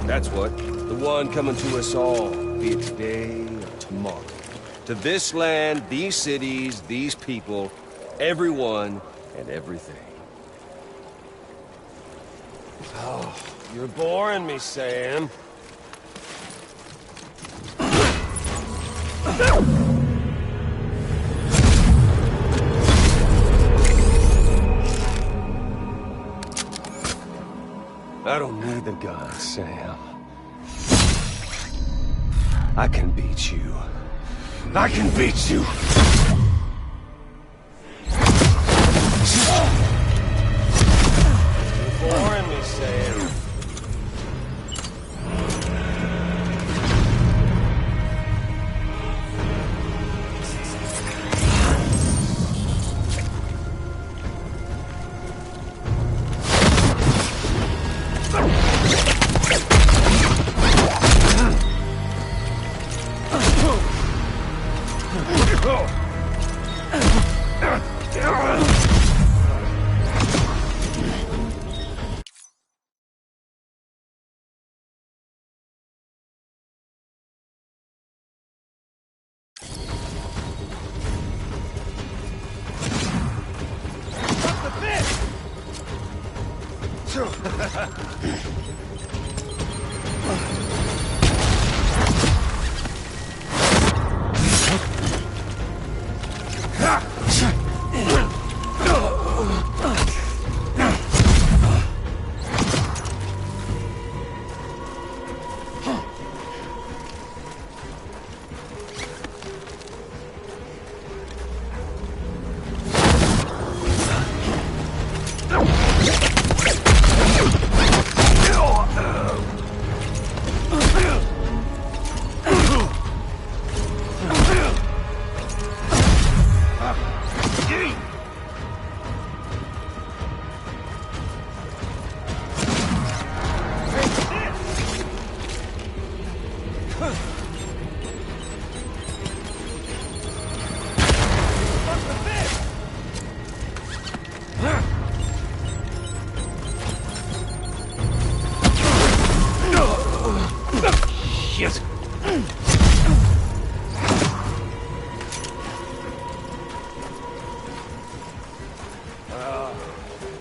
That's what. The one coming to us all, be it today or tomorrow. To this land, these cities, these people, everyone and everything. Oh, you're boring me, Sam. I don't need the gun, Sam. I can beat you. I can beat you! You're boring me, Sam.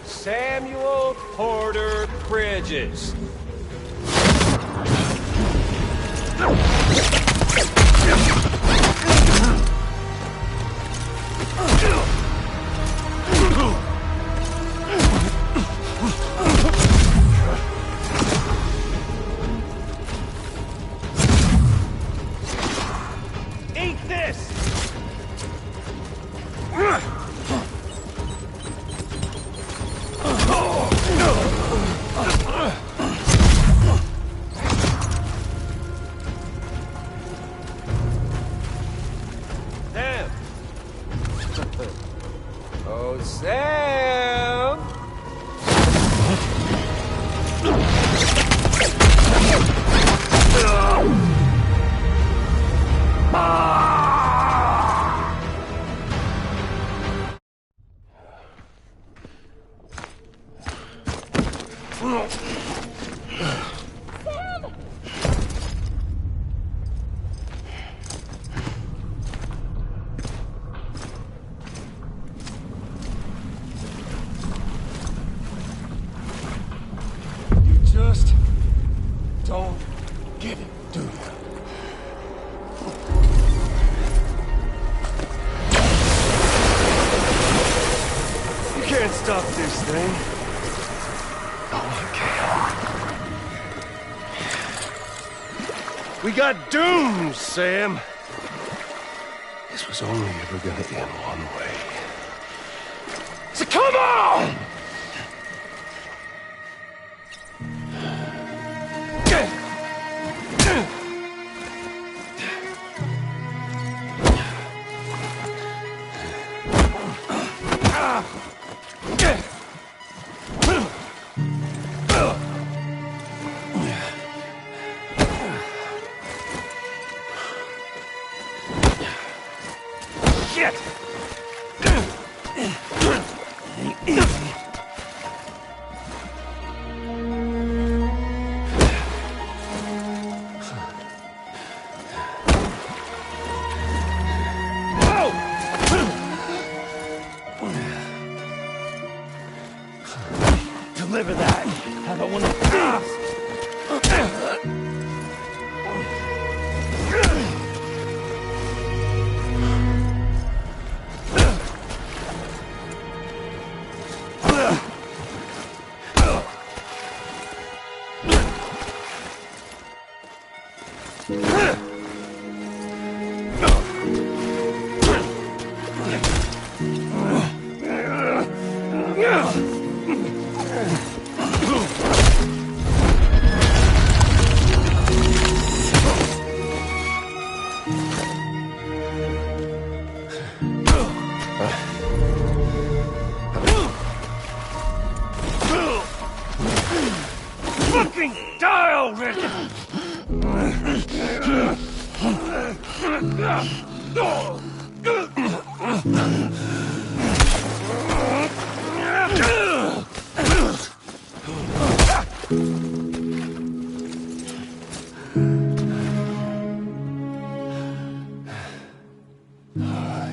Samuel Porter Bridges. Eat this! Oh, Sam! Just don't get it, do you? You can't stop this thing. Oh, I can. We got doomed, Sam. This was only ever gonna end one way. So come on! shit! Deliver that. I don't want to pass. Fucking die already!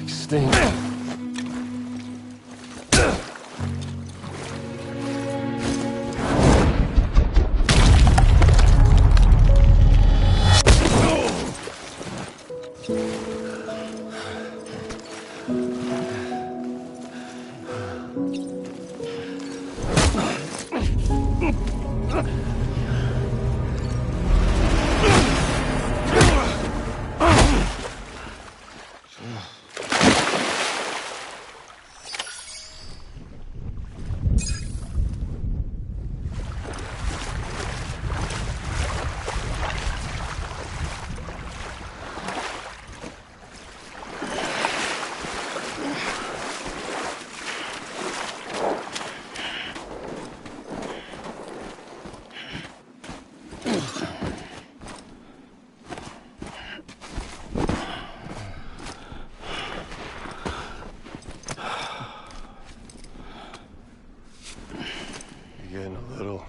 Extinct. Getting a little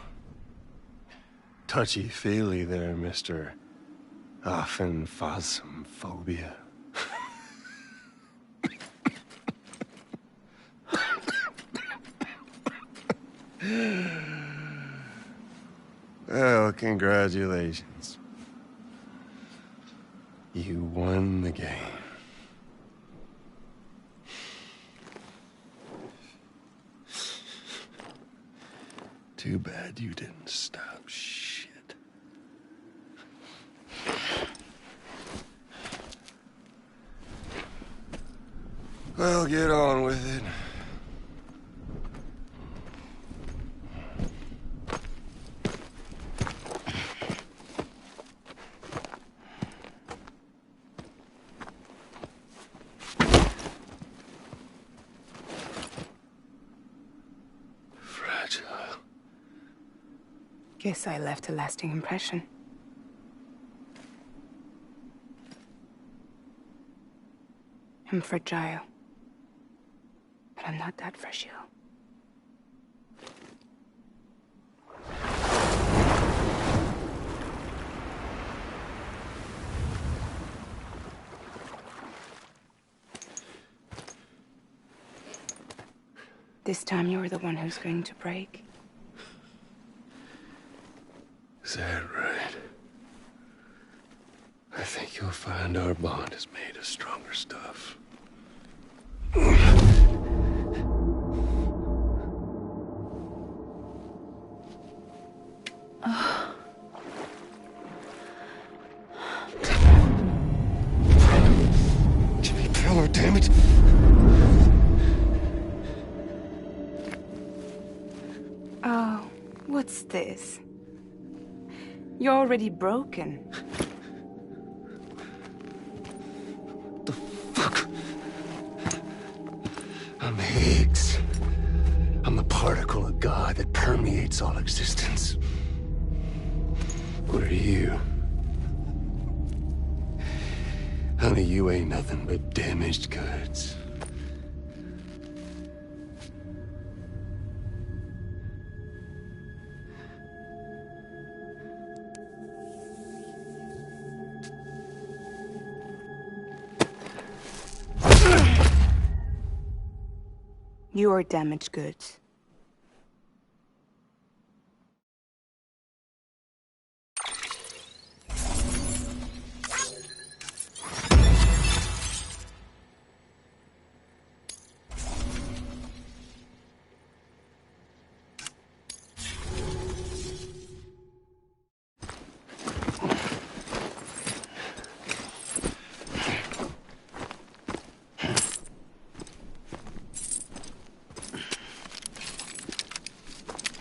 touchy-feely there, Mr. Phasmophobia. Well, congratulations. You won the game. Too bad you didn't stop shit. Well, get on with it. Guess I left a lasting impression. I'm fragile, but I'm not that fragile. This time you're the one who's going to break. Is that right? I think you'll find our bond is made of stronger stuff. Jimmy Keller, damn it! Oh, what's this? You're already broken. The fuck? I'm Higgs. I'm the particle of God that permeates all existence. What are you? Honey, you ain't nothing but damaged goods. You are damaged goods.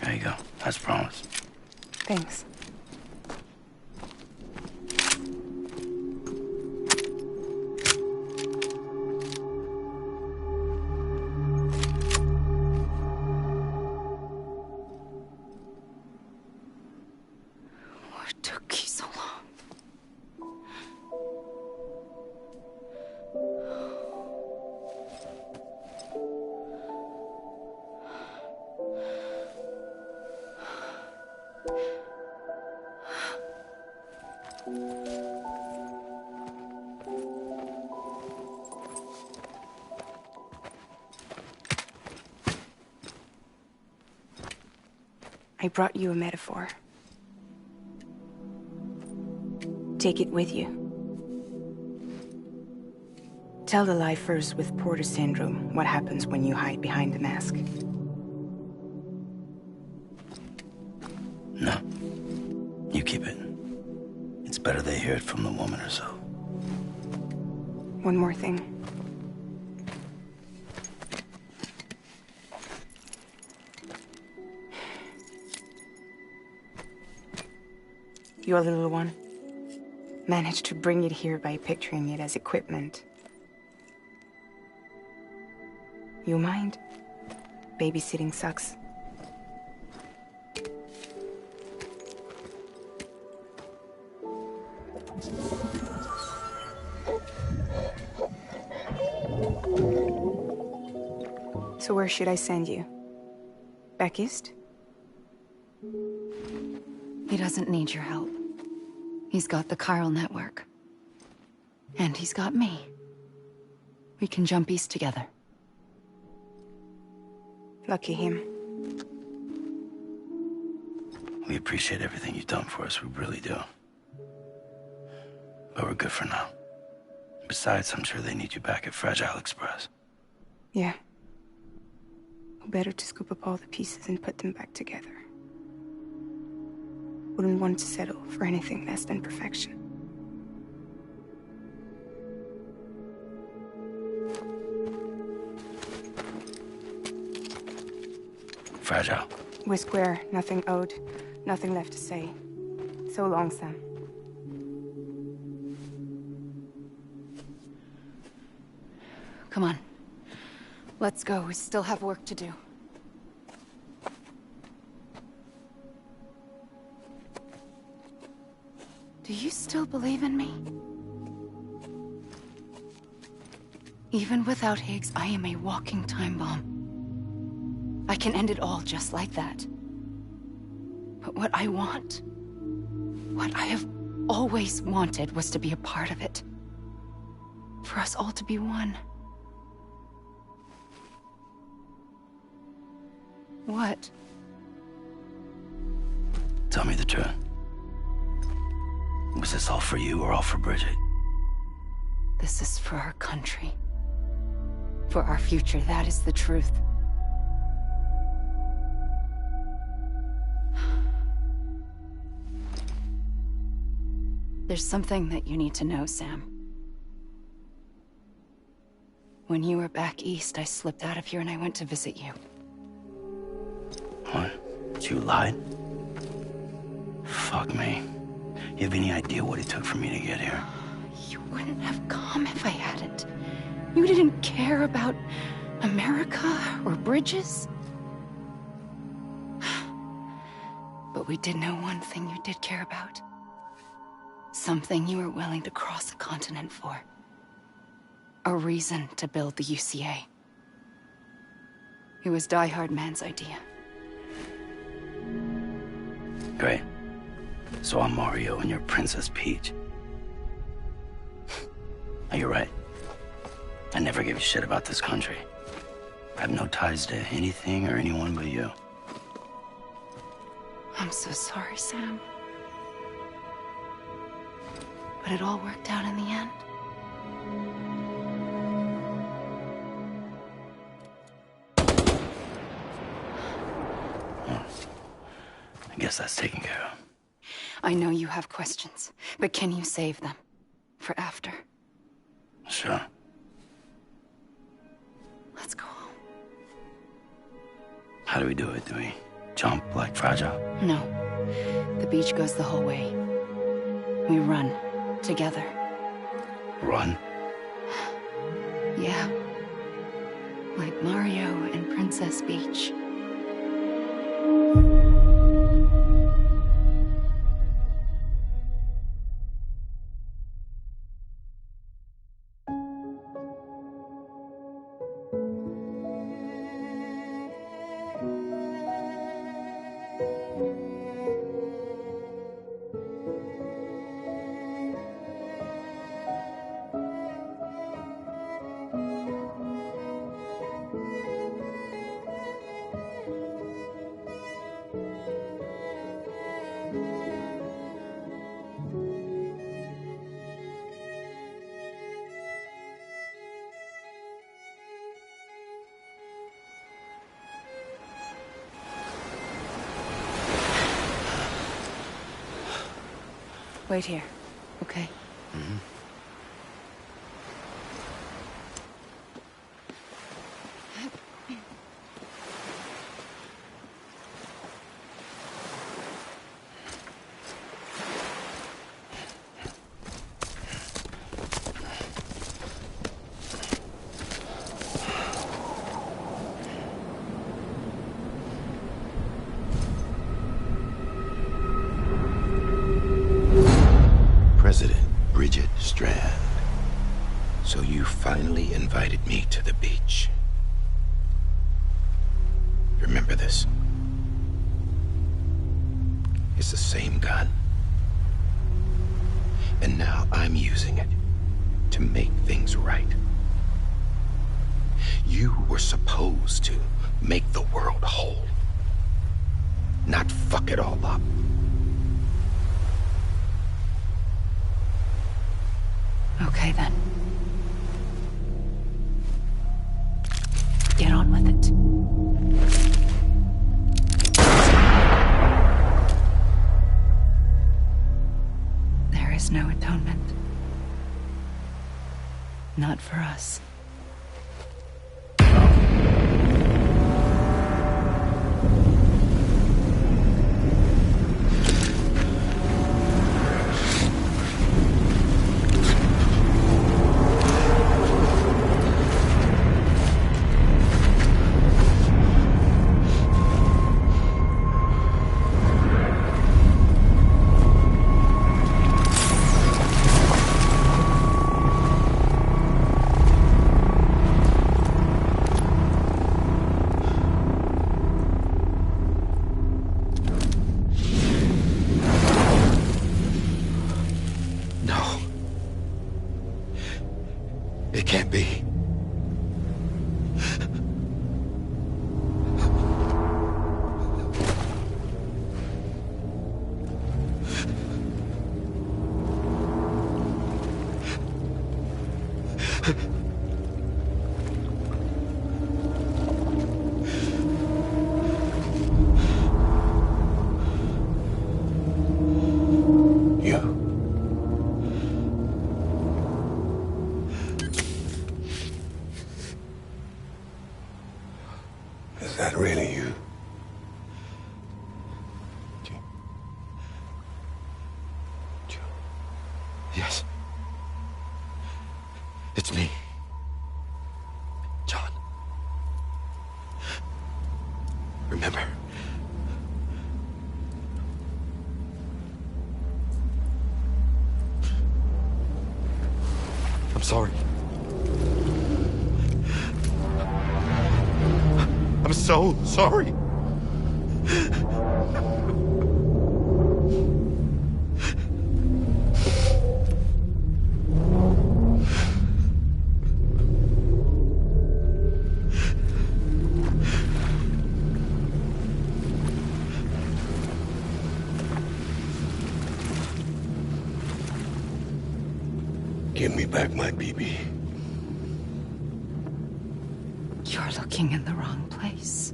There you go, as promised. Thanks. What took you so long? I brought you a metaphor. Take it with you. Tell the lifers with Porter syndrome what happens when you hide behind the mask. No. You keep it. It's better they hear it from the woman herself. One more thing. Your little one managed to bring it here by picturing it as equipment. You mind? Babysitting sucks. So where should I send you? Back east? He doesn't need your help. He's got the chiral network. And he's got me. We can jump east together. Lucky him. We appreciate everything you've done for us, we really do. But we're good for now. Besides, I'm sure they need you back at Fragile Express. Yeah. Better to scoop up all the pieces and put them back together. Wouldn't want to settle for anything less than perfection. Fragile. We're square, nothing owed, nothing left to say. So long, Sam. Come on. Let's go. We still have work to do. Do you still believe in me? Even without Higgs, I am a walking time bomb. I can end it all just like that. But what I want, what I have always wanted, was to be a part of it. For us all to be one. What? Tell me the truth. Was this all for you or all for Bridget? This is for our country. For our future, that is the truth. There's something that you need to know, Sam. When you were back east, I slipped out of here and I went to visit you. What? You lied? Fuck me. You have any idea what it took for me to get here? You wouldn't have come if I hadn't. You didn't care about America or bridges. But we did know one thing you did care about. Something you were willing to cross a continent for. a reason to build the UCA. It was Die Hard Man's idea. Great. So I'm Mario and you're Princess Peach. Now, you're right. I never gave a shit about this country. I have no ties to anything or anyone but you. I'm so sorry, Sam. But it all worked out in the end. Well, I guess that's taken care of. I know you have questions, but can you save them for after? Sure. Let's go home. How do we do it? Do we jump like Fragile? No. The beach goes the whole way. We run together. Run? Yeah. Like Mario and Princess Peach. Wait here, okay? Mm-hmm. Strand. So you finally invited me to the beach. Remember this? It's the same gun. And now I'm using it to make things right. You were supposed to make the world whole, not fuck it all up. Okay, then. Get on with it. There is no atonement. Not for us. It can't be. Is that really you? Yes. It's me. John. Remember? I'm sorry. I'm so sorry. Give me back my BB. You're looking in the wrong place.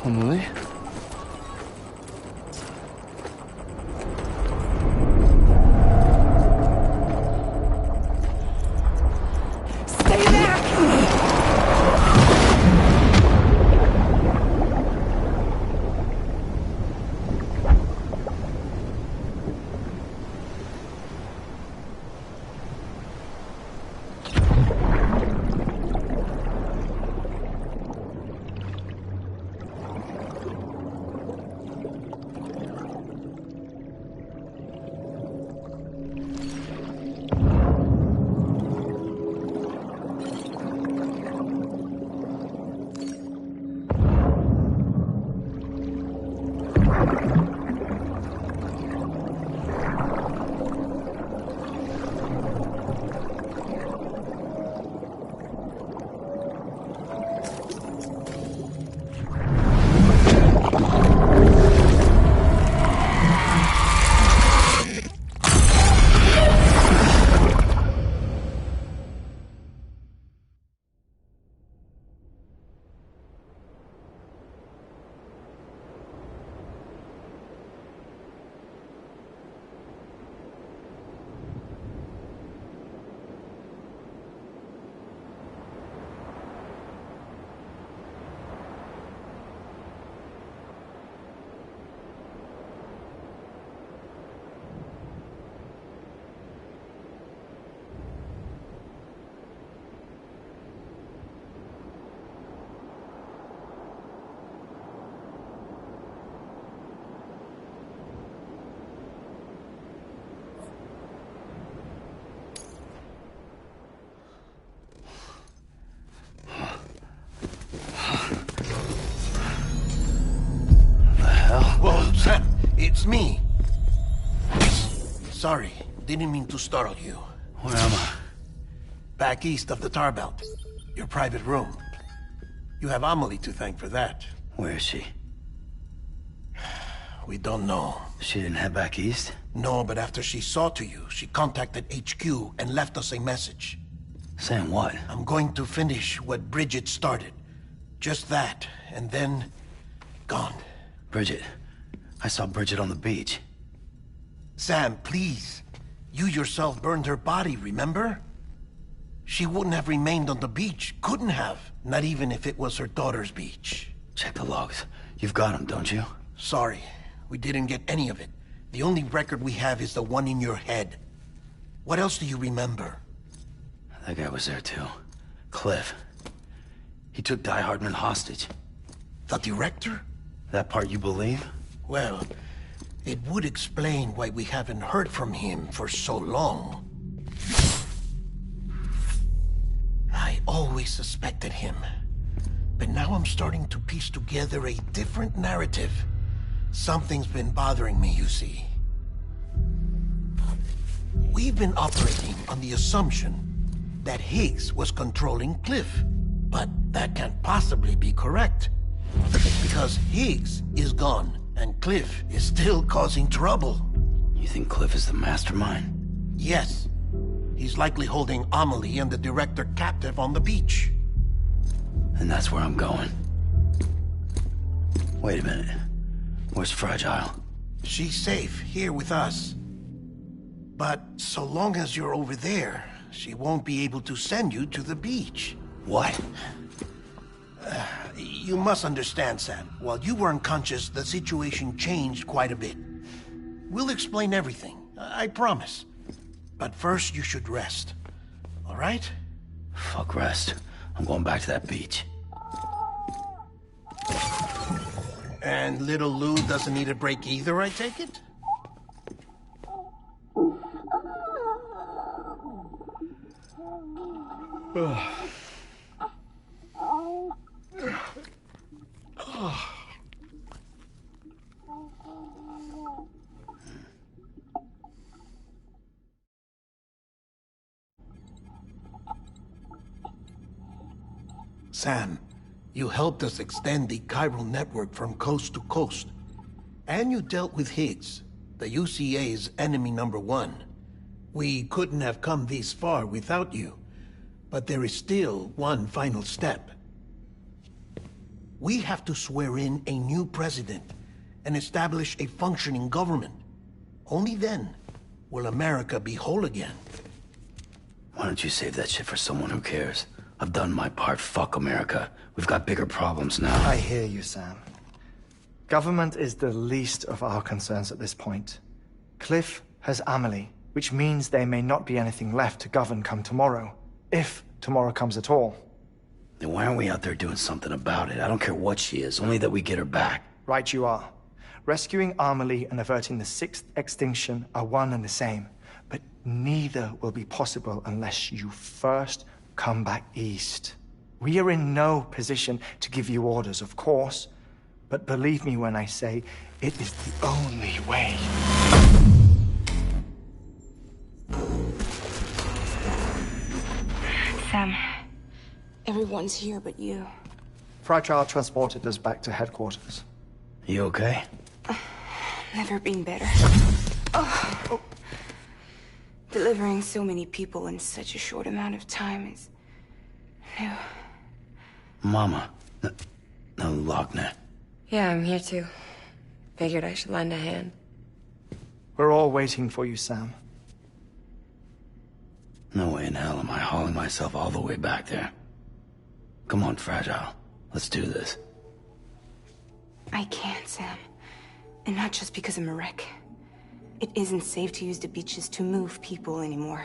AmeLie? Stay back! Whoa, Sam, it's me. Sorry, didn't mean to startle you. Where am I? Back east of the tar belt. Your private room. You have AmeLie to thank for that. Where is she? We don't know. She didn't head back east? No, but after she saw to you, she contacted HQ and left us a message. Saying what? I'm going to finish what Bridget started. Just that, and then... gone. Bridget. I saw Bridget on the beach. Sam, please. You yourself burned her body, remember? She wouldn't have remained on the beach. Couldn't have. Not even if it was her daughter's beach. Check the logs. You've got them, don't you? Sorry. We didn't get any of it. The only record we have is the one in your head. What else do you remember? That guy was there too. Cliff. He took Die Hardman hostage. The director? That part you believe? Well, it would explain why we haven't heard from him for so long. I always suspected him. But now I'm starting to piece together a different narrative. Something's been bothering me, you see. We've been operating on the assumption that Higgs was controlling Cliff. But that can't possibly be correct. Because Higgs is gone, and Cliff is still causing trouble. You think Cliff is the mastermind? Yes. He's likely holding AmeLie and the director captive on the beach. And that's where I'm going. Wait a minute. Where's Fragile? She's safe here with us. But so long as you're over there, she won't be able to send you to the beach. What? You must understand, Sam. While you were unconscious, the situation changed quite a bit. We'll explain everything, I promise. But first, you should rest. All right? Fuck rest. I'm going back to that beach. And little Lou doesn't need a break either, I take it? Sam, you helped us extend the chiral network from coast to coast. And you dealt with Higgs, the UCA's enemy #1. We couldn't have come this far without you. But there is still one final step. We have to swear in a new president and establish a functioning government. Only then will America be whole again. Why don't you save that shit for someone who cares? I've done my part. Fuck America. We've got bigger problems now. I hear you, Sam. Government is the least of our concerns at this point. Cliff has AmeLie, which means there may not be anything left to govern come tomorrow. If tomorrow comes at all. Then why aren't we out there doing something about it? I don't care what she is, only that we get her back. Right you are. Rescuing AmeLie and averting the 6th extinction are one and the same. But neither will be possible unless you first come back east. We are in no position to give you orders, of course. But believe me when I say, it is the only way. Sam, everyone's here but you. Fragile transported us back to headquarters. You okay? Never been better. Oh. Delivering so many people in such a short amount of time is new. Mama. No, Lochner. Yeah, I'm here too. Figured I should lend a hand. We're all waiting for you, Sam. No way in hell am I hauling myself all the way back there. Come on, Fragile. Let's do this. I can't, Sam. And not just because I'm a wreck. It isn't safe to use the beaches to move people anymore.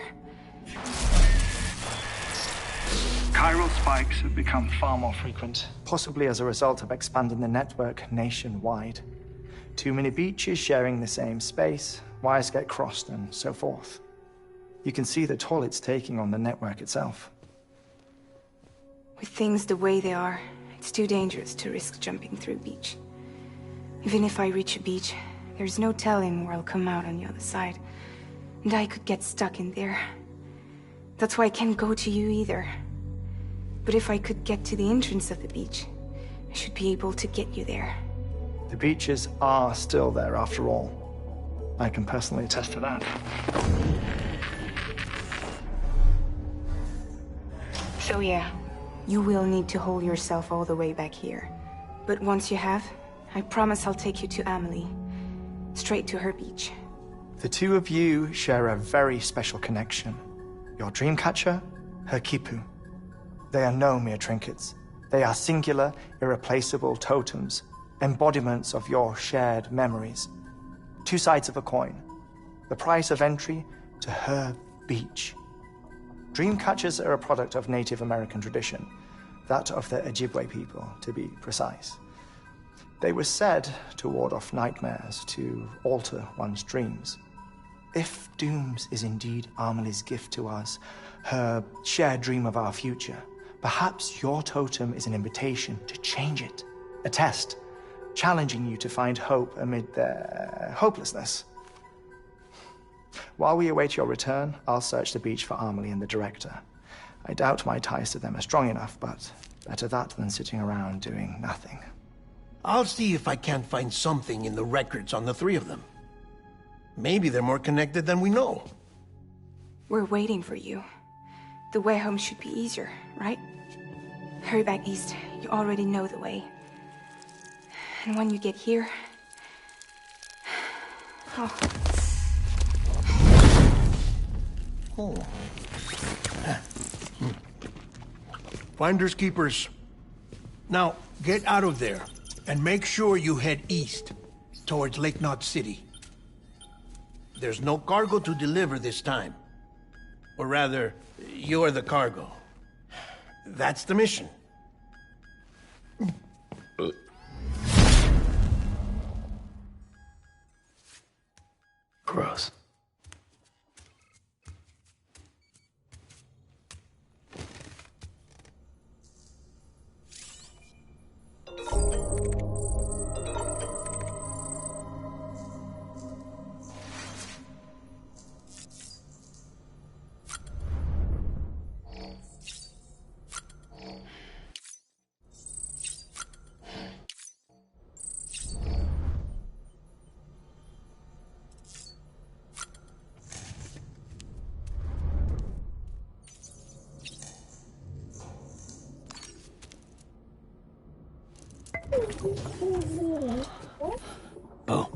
Chiral spikes have become far more frequent. Possibly as a result of expanding the network nationwide. Too many beaches sharing the same space, wires get crossed, and so forth. You can see the toll it's taking on the network itself. With things the way they are, it's too dangerous to risk jumping through a beach. Even if I reach a beach, there's no telling where I'll come out on the other side. And I could get stuck in there. That's why I can't go to you either. But if I could get to the entrance of the beach, I should be able to get you there. The beaches are still there after all. I can personally attest to that. So yeah, you will need to hold yourself all the way back here. But once you have, I promise I'll take you to AmeLie. Straight to her beach. The two of you share a very special connection. Your dreamcatcher, her quipu. They are no mere trinkets. They are singular, irreplaceable totems, embodiments of your shared memories. Two sides of a coin. The price of entry to her beach. Dreamcatchers are a product of Native American tradition, that of the Ojibwe people, to be precise. They were said to ward off nightmares, to alter one's dreams. If Dooms is indeed AmeLie's gift to us, her shared dream of our future, perhaps your totem is an invitation to change it. A test, challenging you to find hope amid their hopelessness. While we await your return, I'll search the beach for AmeLie and the director. I doubt my ties to them are strong enough, but better that than sitting around doing nothing. I'll see if I can't find something in the records on the three of them. Maybe they're more connected than we know. We're waiting for you. The way home should be easier, right? Hurry back east. You already know the way. And when you get here... Oh. Oh. Finders keepers. Now, get out of there, and make sure you head east, towards Lake Knot City. There's no cargo to deliver this time. Or rather, you're the cargo. That's the mission. Gross. Oh.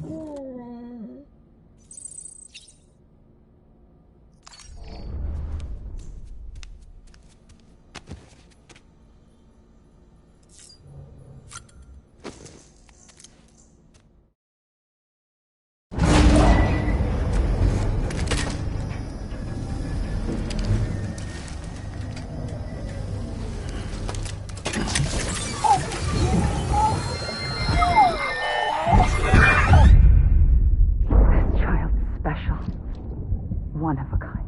One of a kind.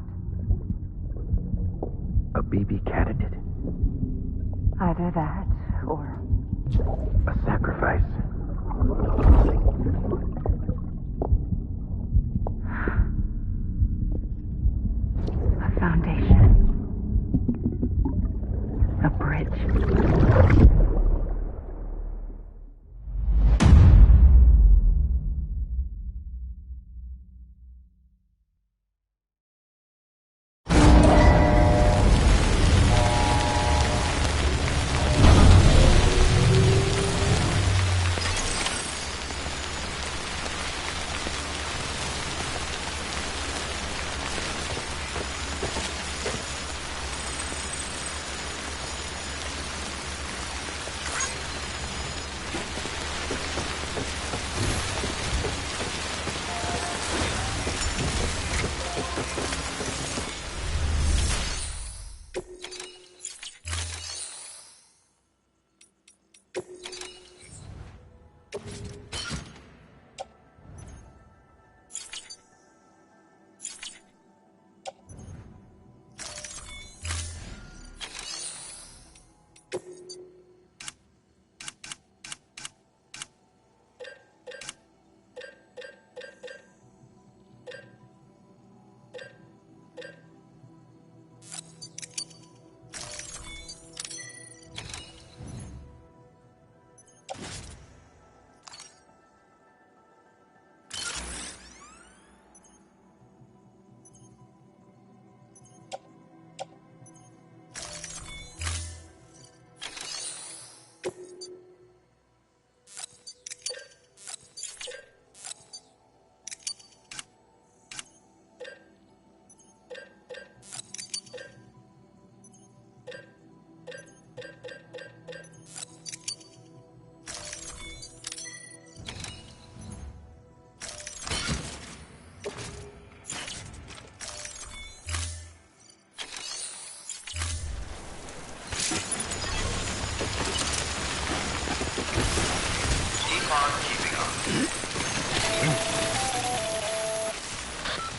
A BB candidate. Either that, or... A sacrifice. A foundation. A bridge.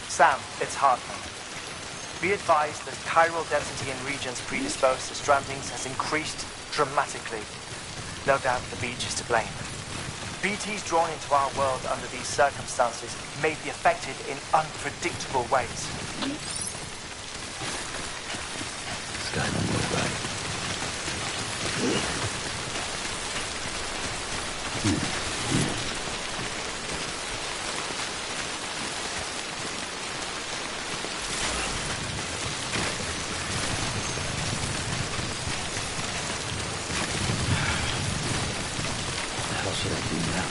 Sam, it's Hartman. Be advised that chiral density in regions predisposed to strandings has increased dramatically. No doubt the beach is to blame. BTs drawn into our world under these circumstances may be affected in unpredictable ways. This guy don't look right. Should I do now?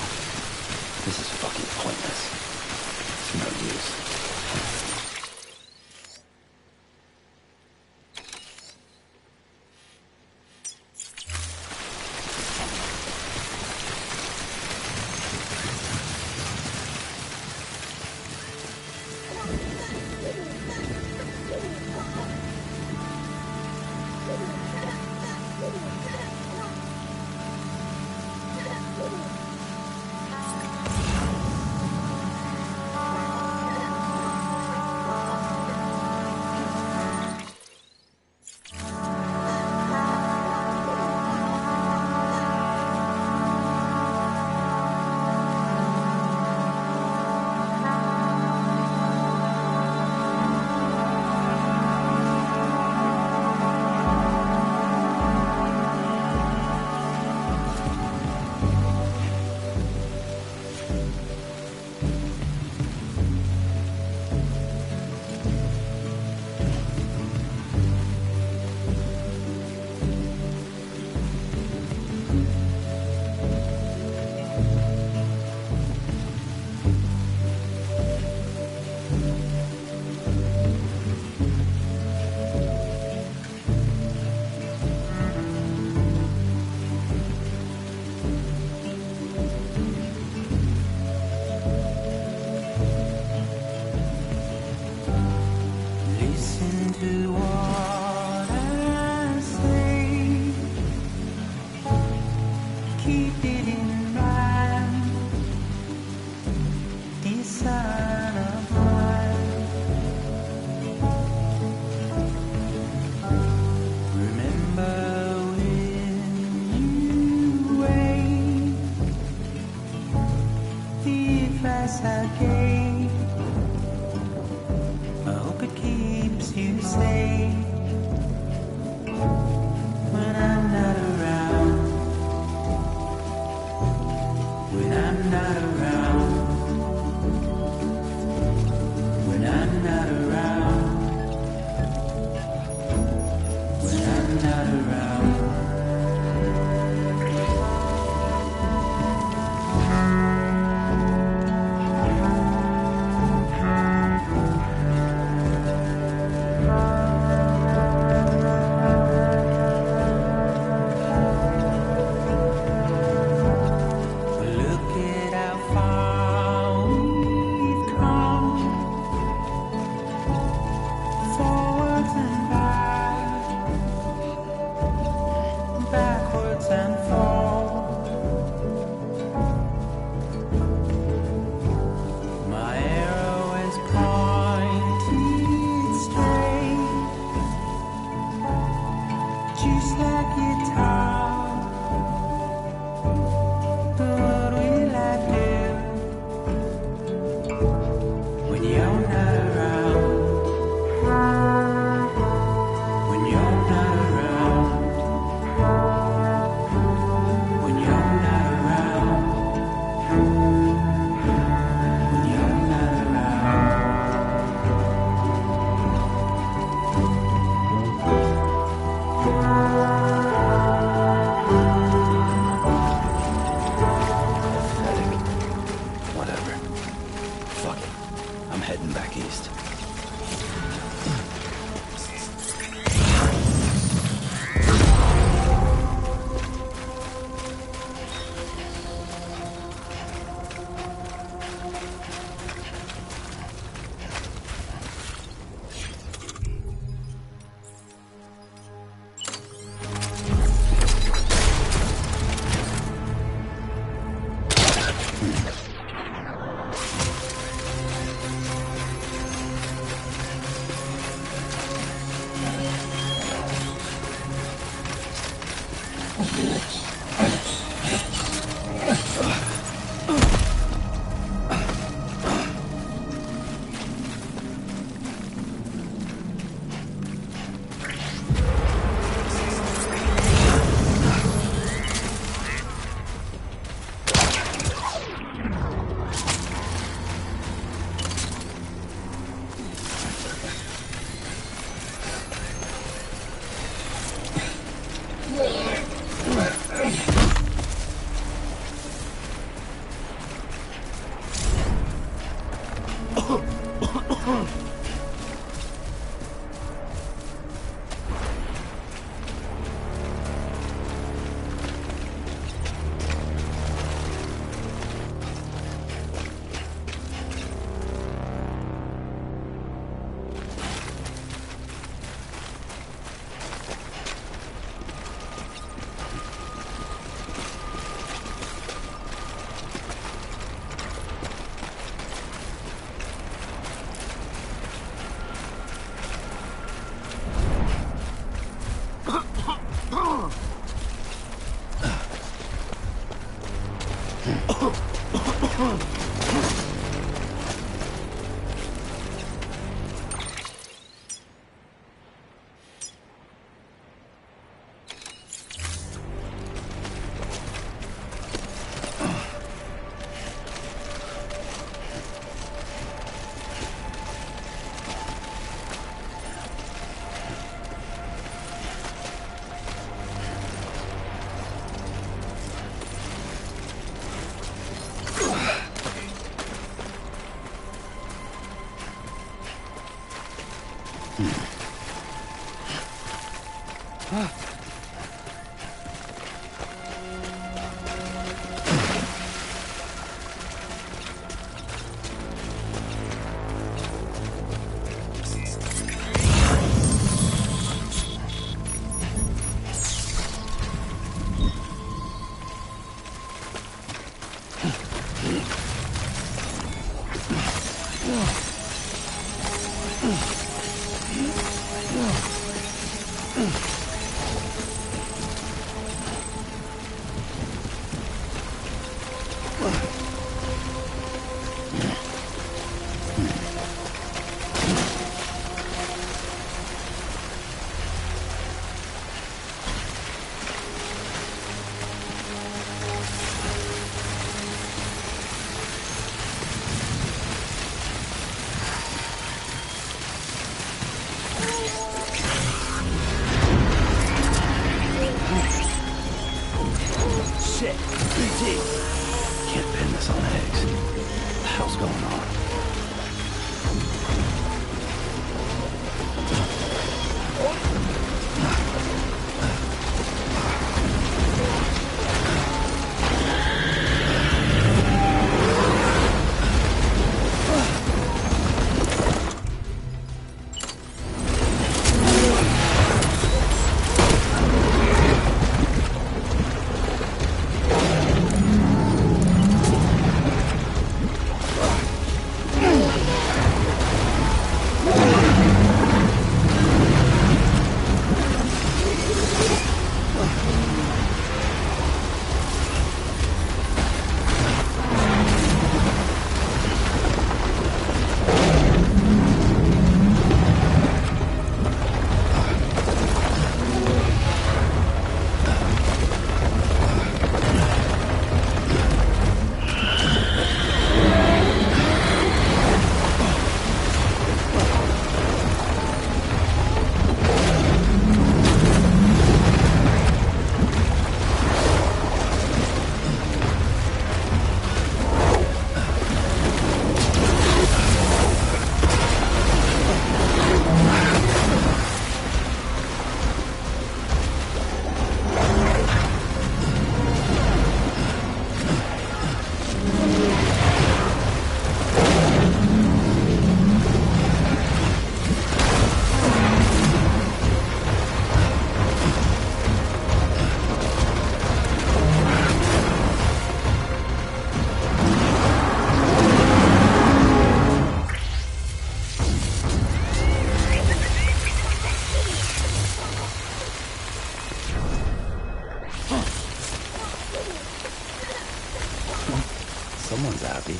Someone's happy.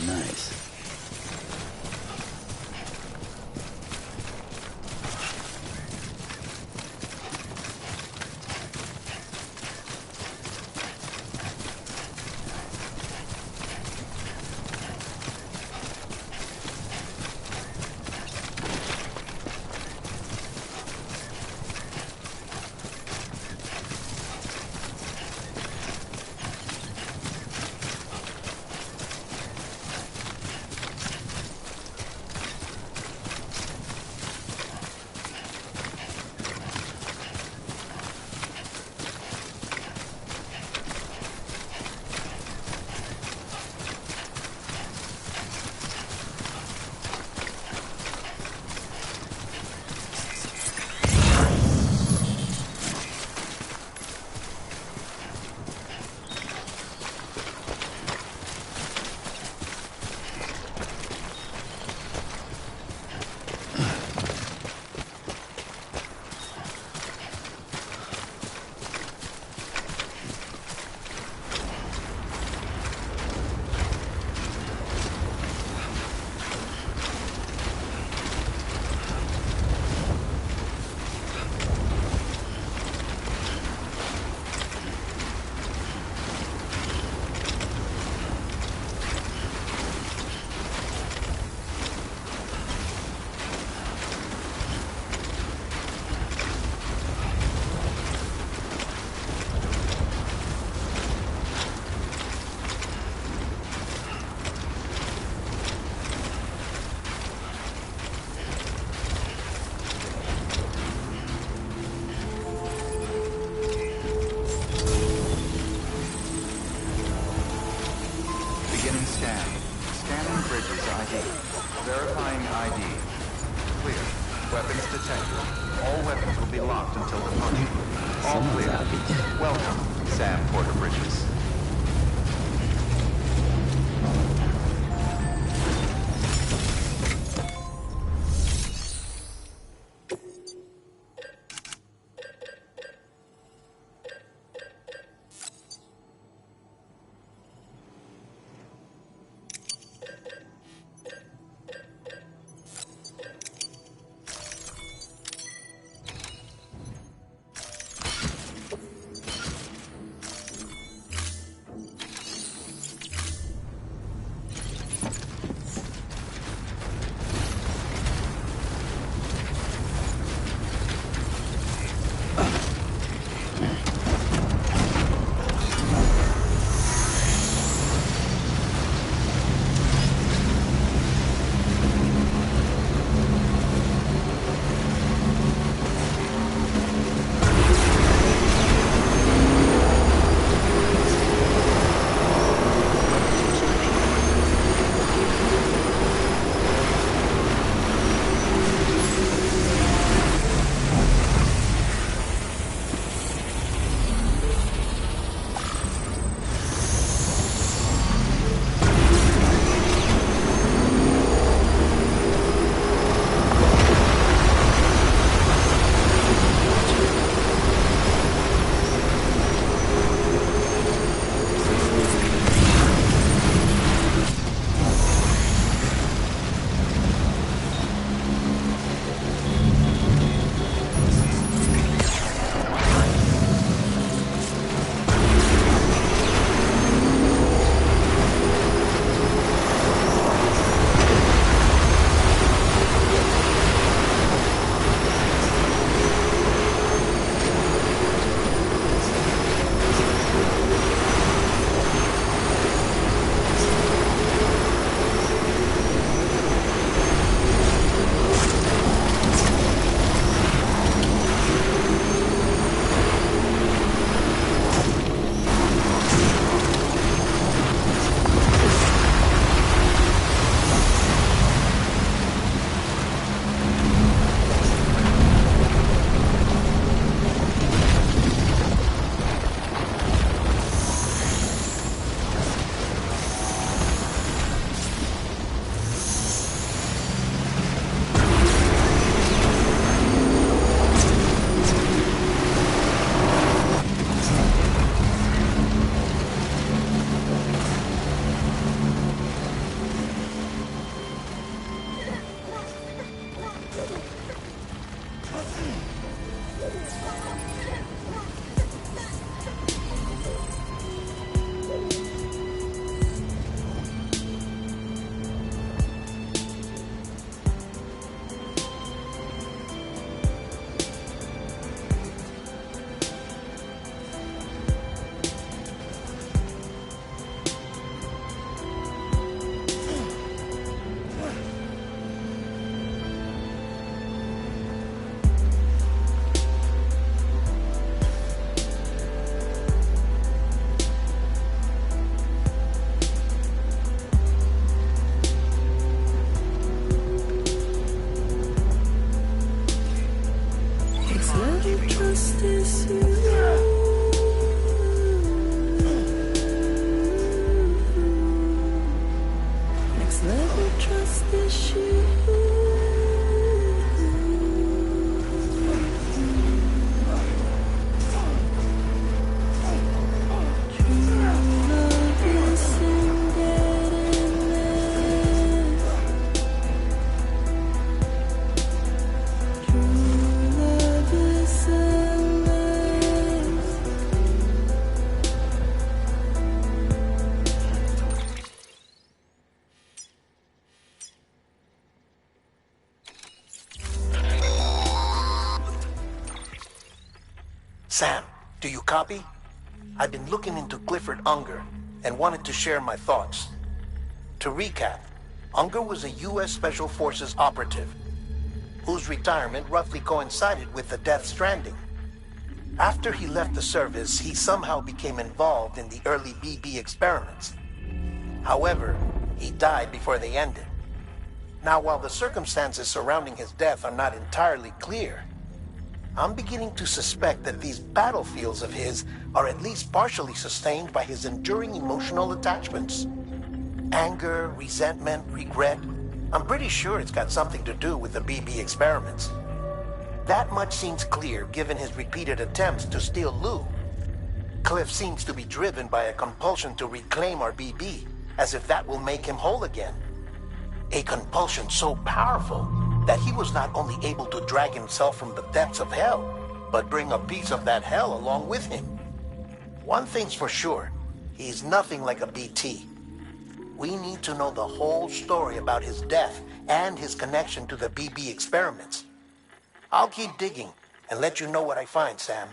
Nice. Verifying ID. Clear. Weapons detected. All weapons will be locked until departure. All clear. Welcome, Sam Porter Bridges. Sam, do you copy? I've been looking into Clifford Unger and wanted to share my thoughts. To recap, Unger was a U.S. Special Forces operative whose retirement roughly coincided with the Death Stranding. After he left the service, he somehow became involved in the early BB experiments. However, he died before they ended. Now, while the circumstances surrounding his death are not entirely clear, I'm beginning to suspect that these battlefields of his are at least partially sustained by his enduring emotional attachments. Anger, resentment, regret. I'm pretty sure it's got something to do with the BB experiments. That much seems clear given his repeated attempts to steal Lou. Cliff seems to be driven by a compulsion to reclaim our BB, as if that will make him whole again. A compulsion so powerful that he was not only able to drag himself from the depths of hell, but bring a piece of that hell along with him. One thing's for sure, he's nothing like a BT. We need to know the whole story about his death and his connection to the BB experiments. I'll keep digging and let you know what I find, Sam.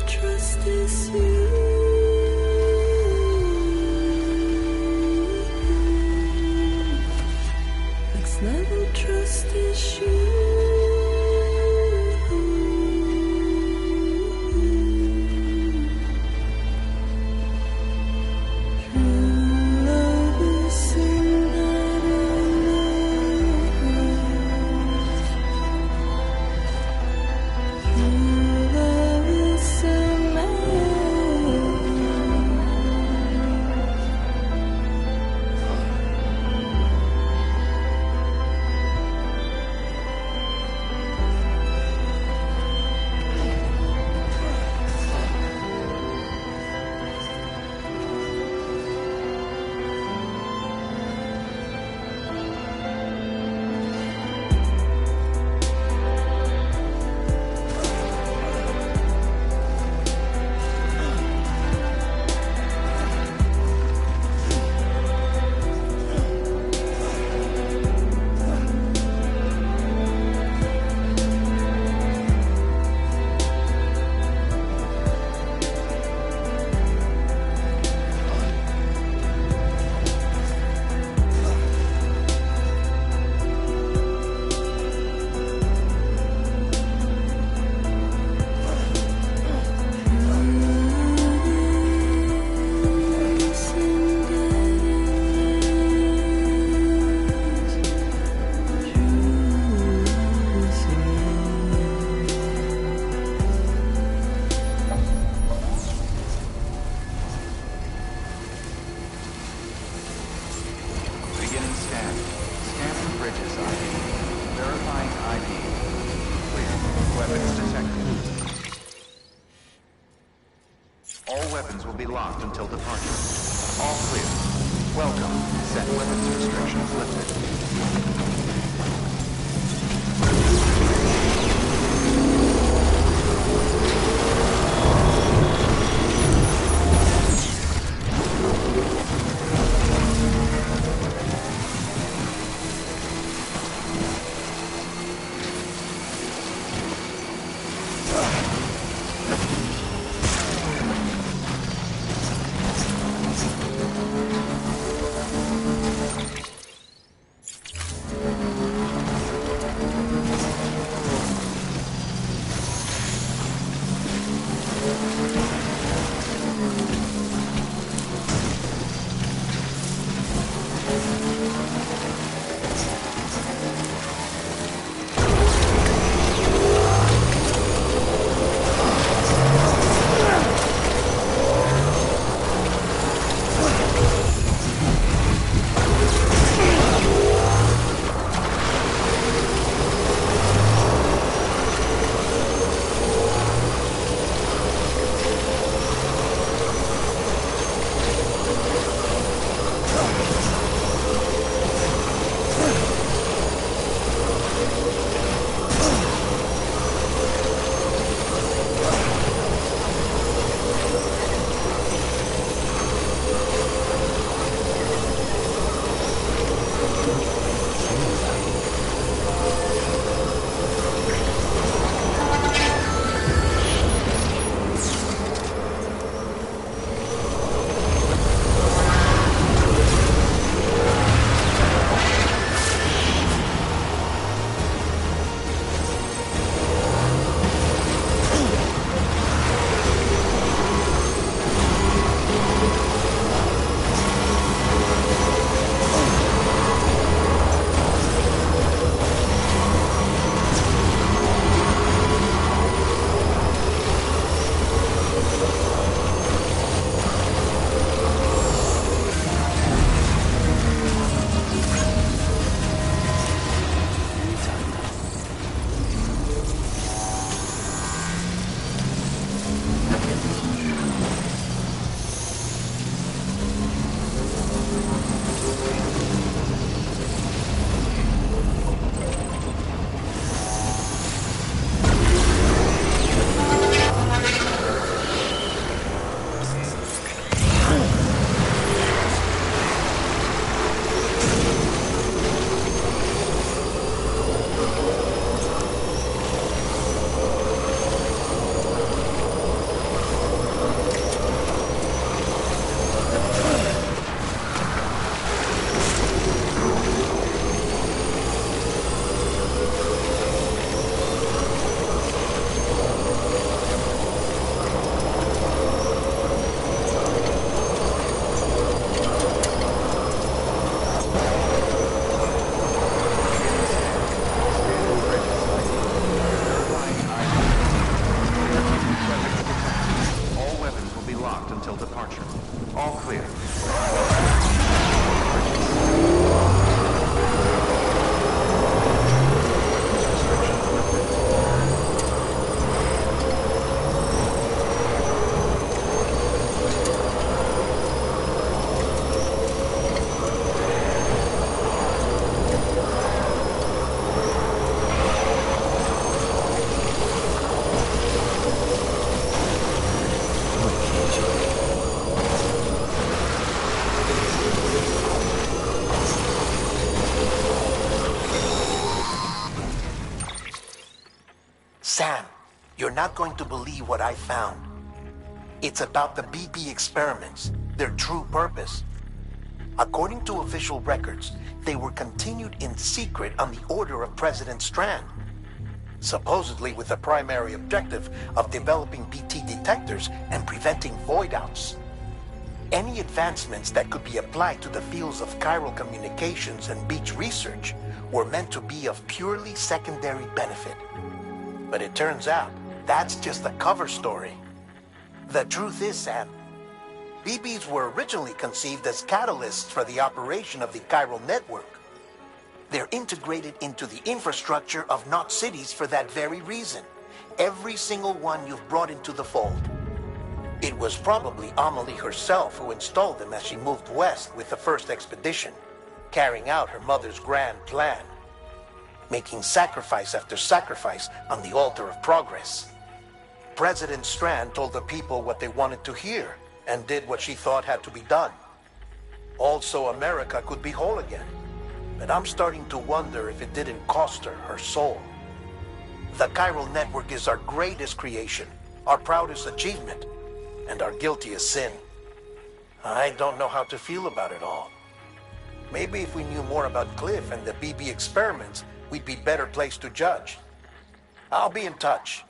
Trust is you. Next level trust is you. Until departure. All clear. Welcome. Set weapons restrictions lifted. Sam, you're not going to believe what I found. It's about the BP experiments, their true purpose. According to official records, they were continued in secret on the order of President Strand, supposedly with the primary objective of developing BT detectors and preventing void-outs. Any advancements that could be applied to the fields of chiral communications and beach research were meant to be of purely secondary benefit. But it turns out, that's just a cover story. The truth is, Sam, BBs were originally conceived as catalysts for the operation of the chiral network. They're integrated into the infrastructure of Knot cities for that very reason. Every single one you've brought into the fold. It was probably AmeLie herself who installed them as she moved west with the first expedition, carrying out her mother's grand plan, making sacrifice after sacrifice on the altar of progress. President Strand told the people what they wanted to hear and did what she thought had to be done. Also, America could be whole again. But I'm starting to wonder if it didn't cost her soul. The chiral network is our greatest creation, our proudest achievement, and our guiltiest sin. I don't know how to feel about it all. Maybe if we knew more about Cliff and the BB experiments, we'd be better placed to judge. I'll be in touch.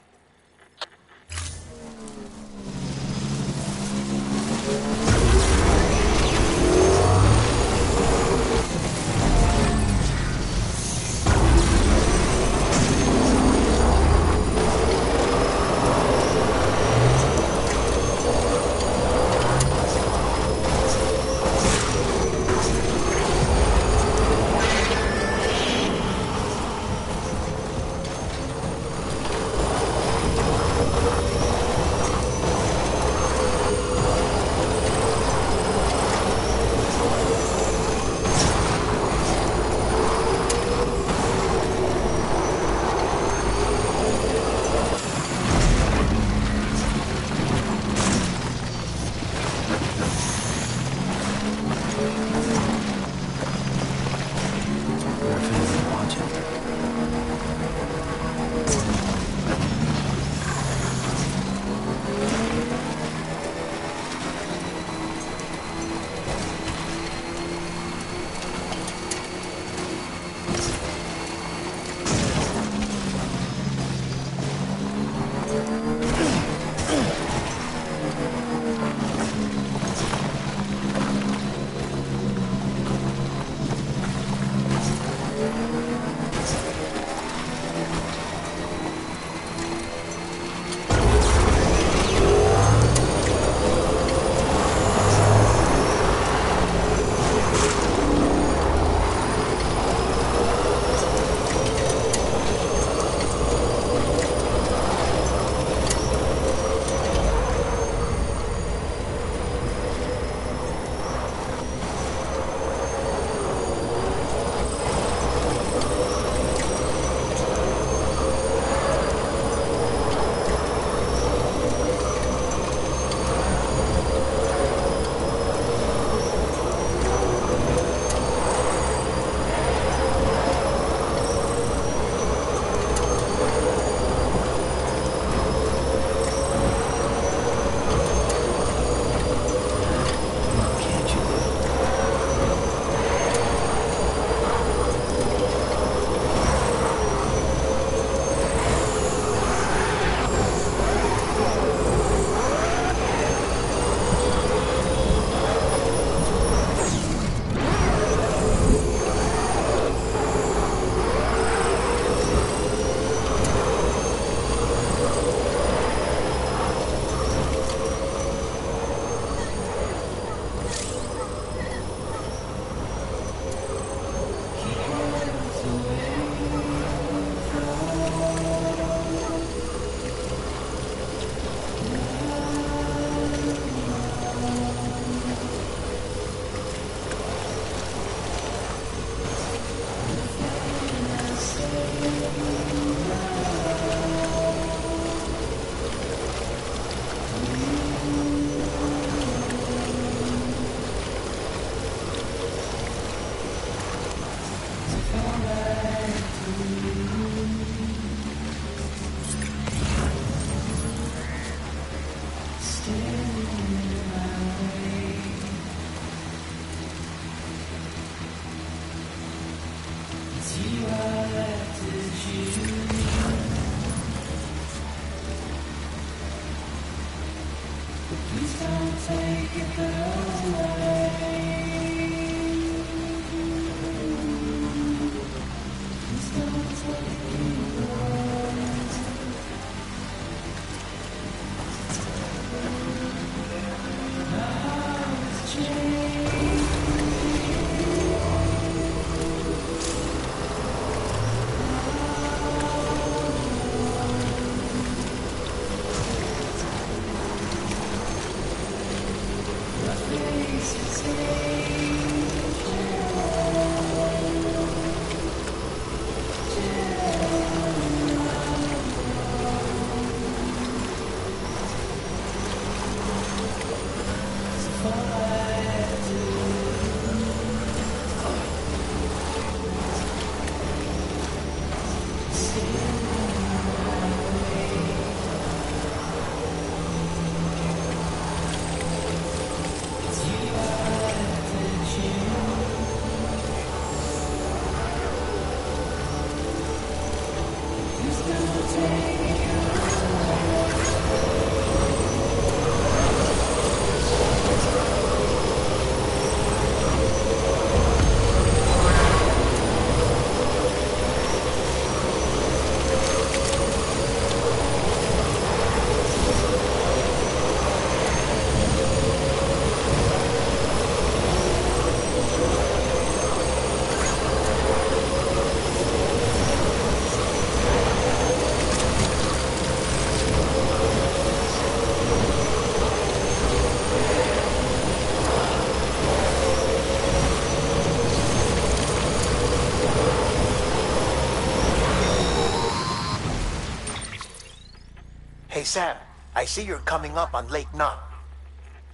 Hey, Sam, I see you're coming up on Lake Knot.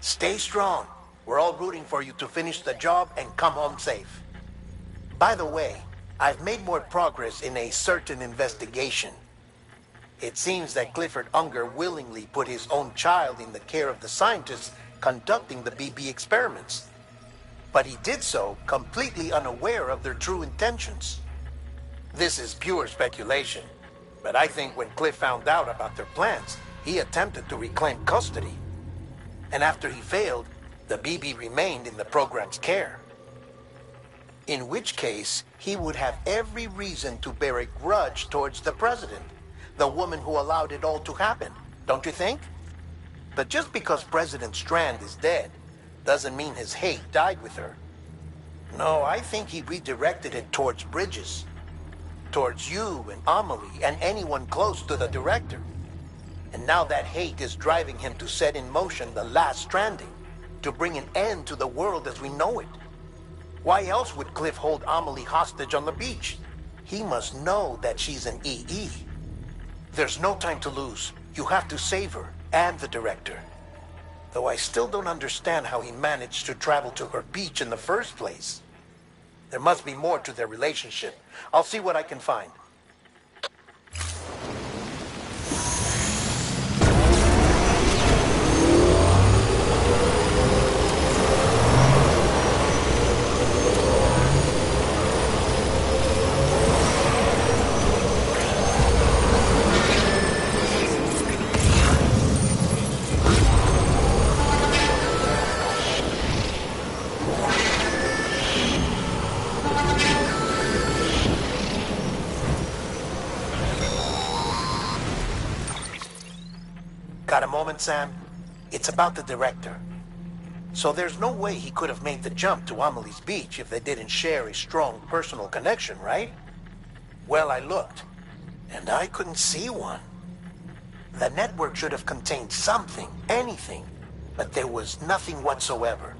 Stay strong. We're all rooting for you to finish the job and come home safe. By the way, I've made more progress in a certain investigation. It seems that Clifford Unger willingly put his own child in the care of the scientists conducting the BB experiments. But he did so completely unaware of their true intentions. This is pure speculation, but I think when Cliff found out about their plans, he attempted to reclaim custody. And after he failed, the BB remained in the program's care. In which case, he would have every reason to bear a grudge towards the president, the woman who allowed it all to happen, don't you think? But just because President Strand is dead, doesn't mean his hate died with her. No, I think he redirected it towards Bridges. Towards you and AmeLie and anyone close to the director. And now that hate is driving him to set in motion the last Stranding, to bring an end to the world as we know it. Why else would Cliff hold AmeLie hostage on the beach? He must know that she's an EE. There's no time to lose. You have to save her and the director. Though I still don't understand how he managed to travel to her beach in the first place. There must be more to their relationship. I'll see what I can find. Got a moment, Sam? It's about the director. So there's no way he could have made the jump to AmeLie's beach if they didn't share a strong personal connection, right? Well, I looked, and I couldn't see one. The network should have contained something, anything, but there was nothing whatsoever.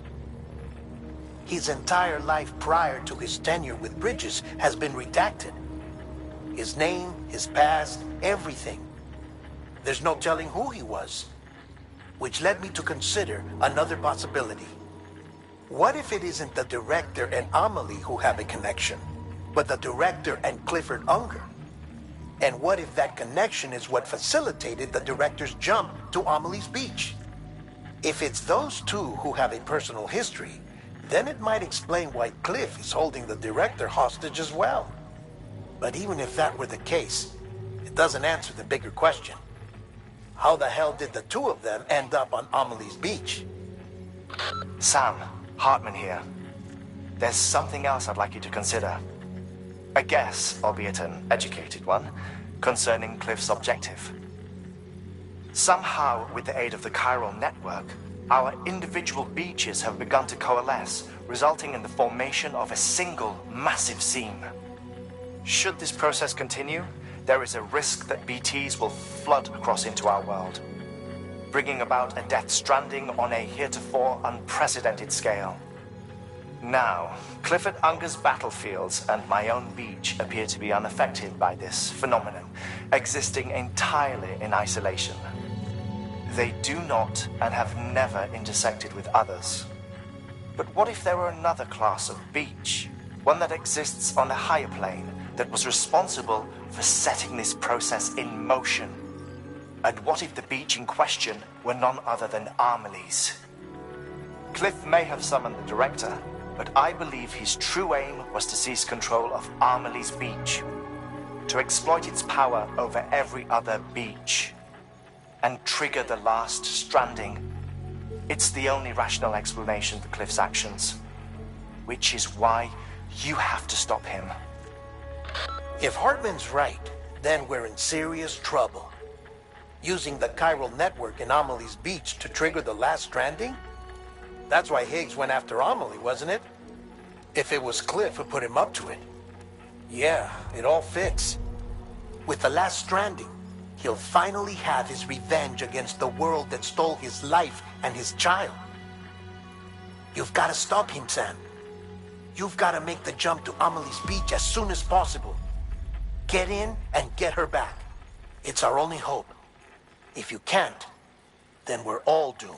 His entire life prior to his tenure with Bridges has been redacted. His name, his past, everything. There's no telling who he was. Which led me to consider another possibility. What if it isn't the director and AmeLie who have a connection, but the director and Clifford Unger? And what if that connection is what facilitated the director's jump to AmeLie's beach? If it's those two who have a personal history, then it might explain why Cliff is holding the director hostage as well. But even if that were the case, it doesn't answer the bigger question. How the hell did the two of them end up on AmeLie's beach? Sam, Hartman here. There's something else I'd like you to consider. A guess, albeit an educated one, concerning Cliff's objective. Somehow, with the aid of the chiral network, our individual beaches have begun to coalesce, resulting in the formation of a single massive seam. Should this process continue, there is a risk that BTs will flood across into our world, bringing about a death stranding on a heretofore unprecedented scale. Now, Clifford Unger's battlefields and my own beach appear to be unaffected by this phenomenon, existing entirely in isolation. They do not and have never intersected with others. But what if there were another class of beach, one that exists on a higher plane, that was responsible for setting this process in motion? And what if the beach in question were none other than AmeLie's? Cliff may have summoned the director, but I believe his true aim was to seize control of AmeLie's beach, to exploit its power over every other beach, and trigger the last stranding. It's the only rational explanation for Cliff's actions, which is why you have to stop him. If Hartman's right, then we're in serious trouble. Using the chiral network in AmeLie's beach to trigger the last stranding? That's why Higgs went after AmeLie, wasn't it? If it was Cliff who put him up to it. Yeah, it all fits. With the last stranding, he'll finally have his revenge against the world that stole his life and his child. You've got to stop him, Sam. You've got to make the jump to AmeLie's beach as soon as possible. Get in and get her back. It's our only hope. If you can't, then we're all doomed.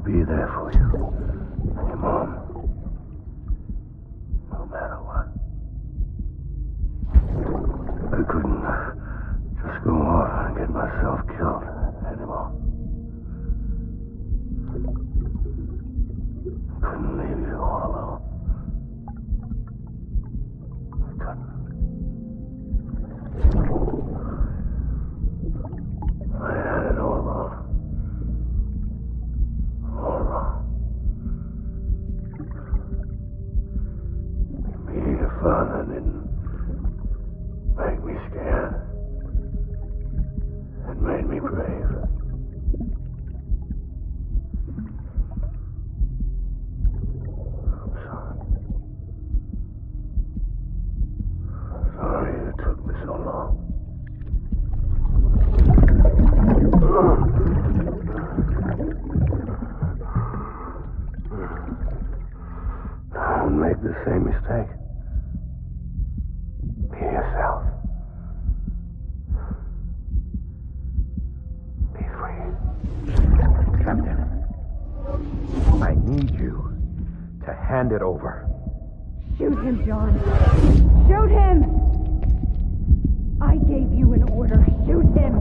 Be there for you and your mom, no matter what. I couldn't just go off and get myself killed anymore. I couldn't leave you all alone. I couldn't. I had it all wrong. Being a father didn't make me scared. It made me brave. I'm sorry. I'm sorry it took me so long. Don't make the same mistake. Be yourself. Be free. Captain, I need you to hand it over. Shoot him, John. Shoot him! I gave you an order. Shoot him!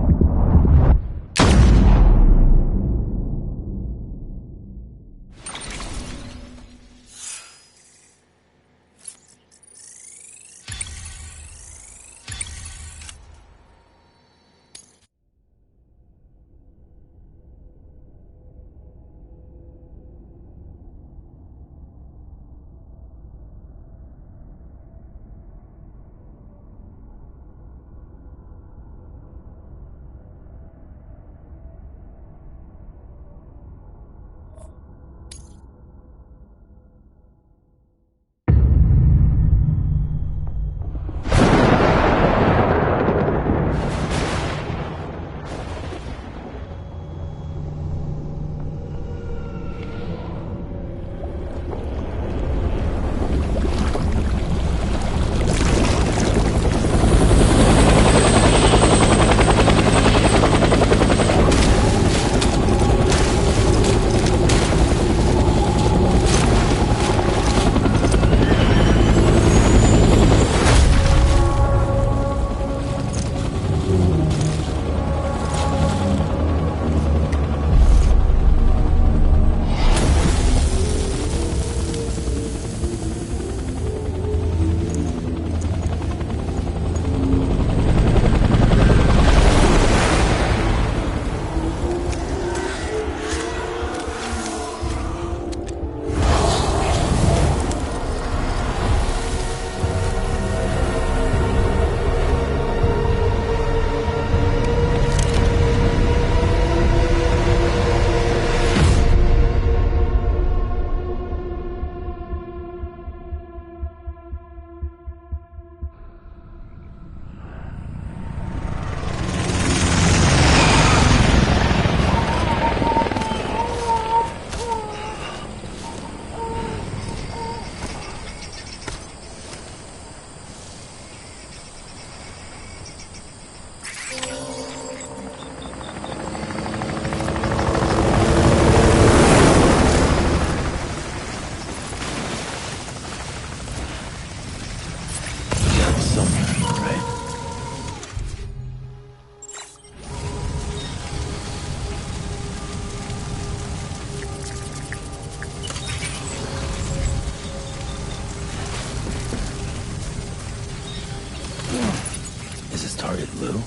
Sorry, Lou.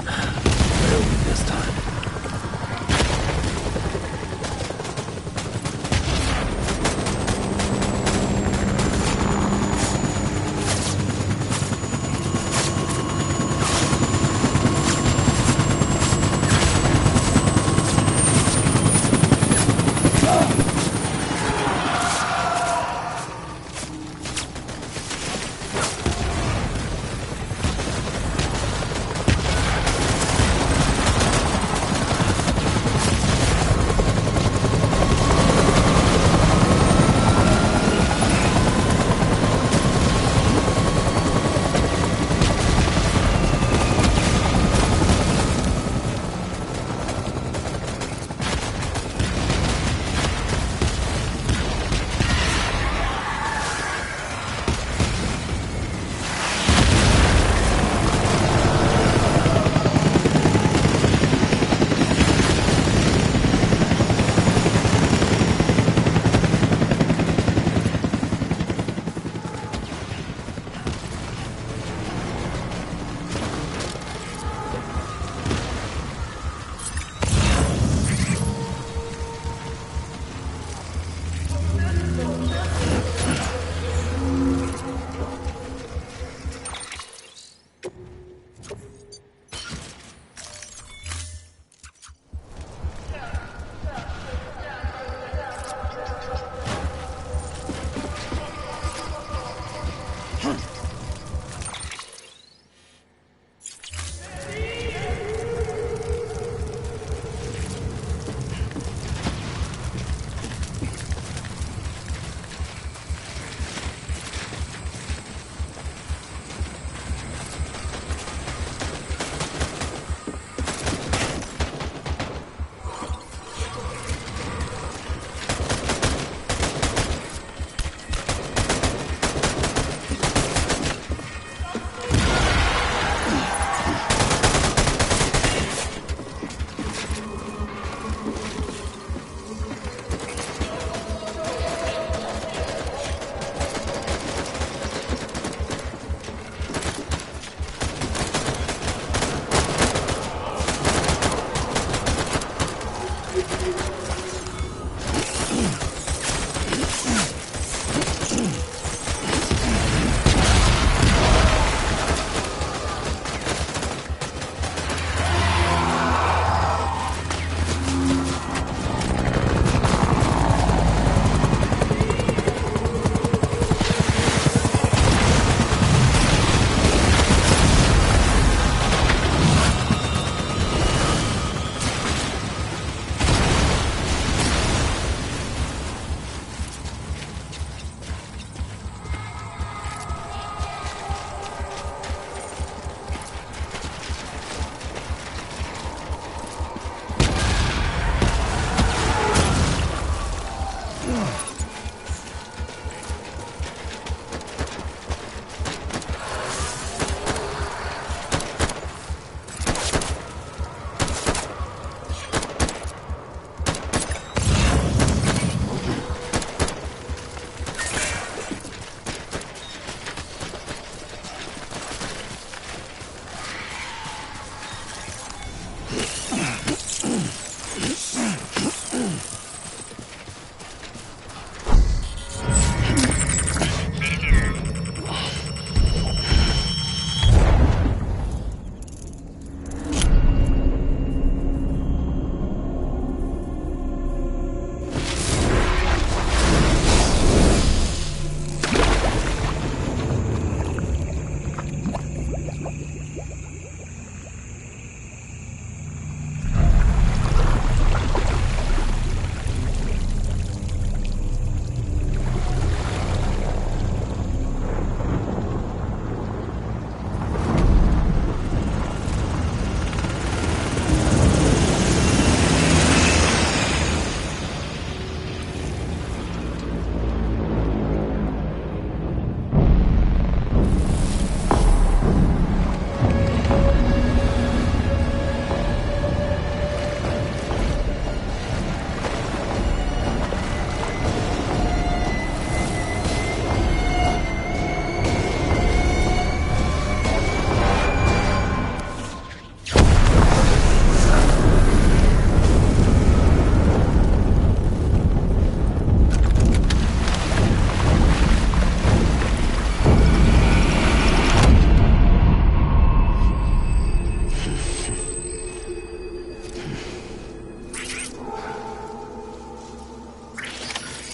Barely this time.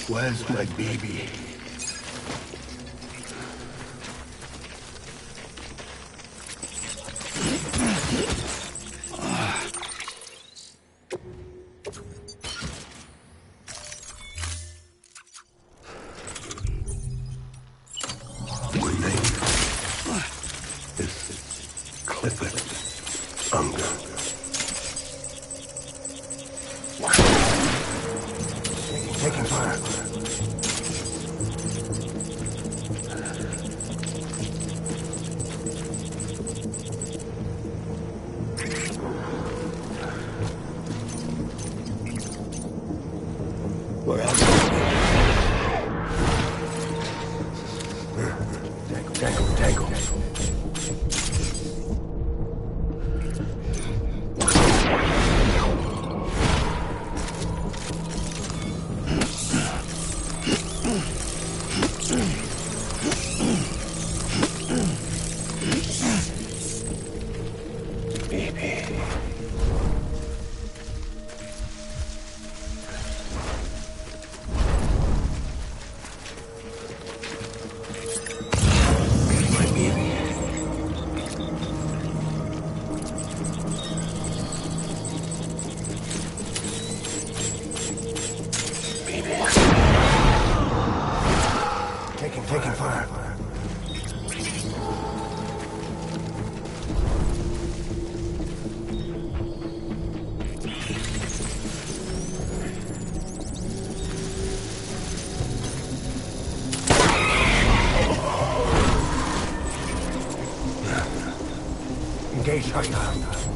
Where's my baby? Taking fire. Where else? Tango. Taking fire. Engage hostile.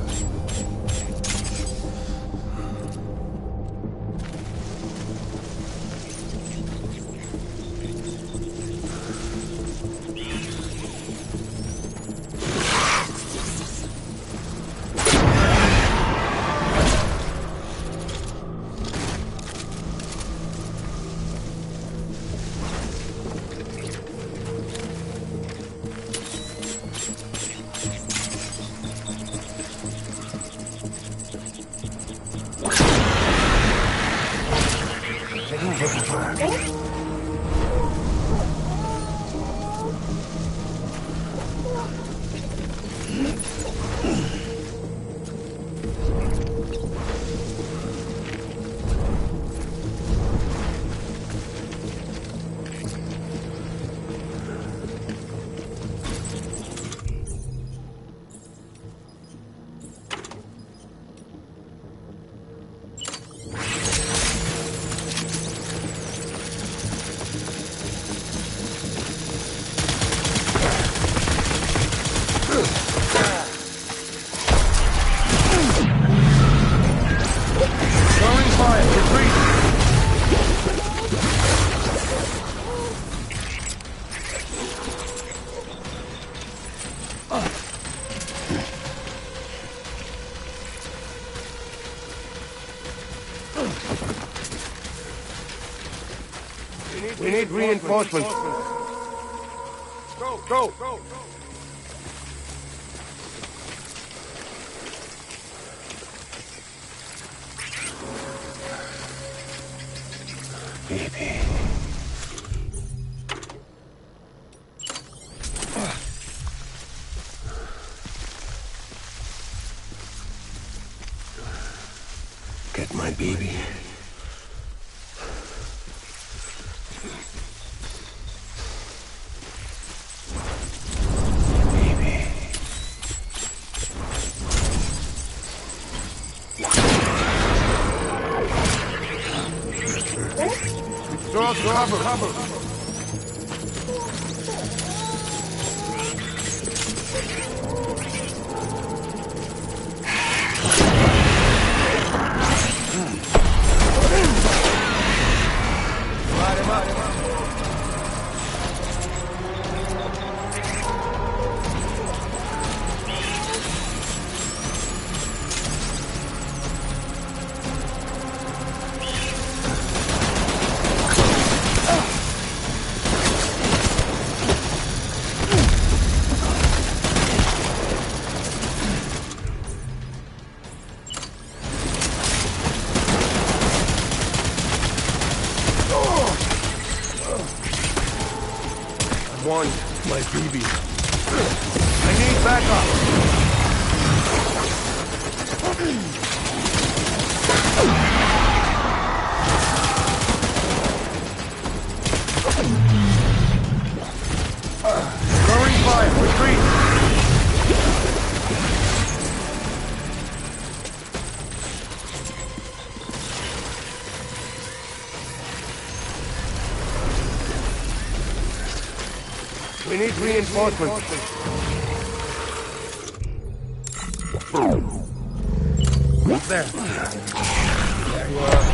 Taking fire. We need reinforcements. Go. Baby. Get my baby. Cover. one. My BB. I need backup. Throwing fire. Retreat. We need reinforcements. There. There you are.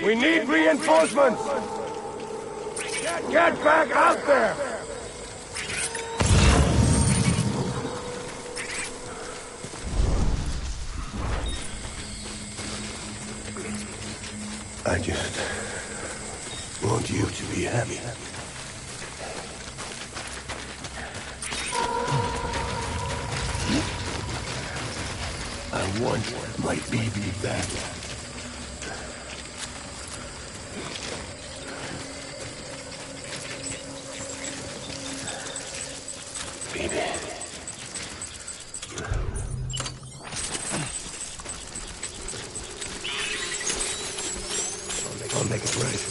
We need reinforcements! Get back out there! I just want you to be happy. I want my baby back. Baby. I'll make it right.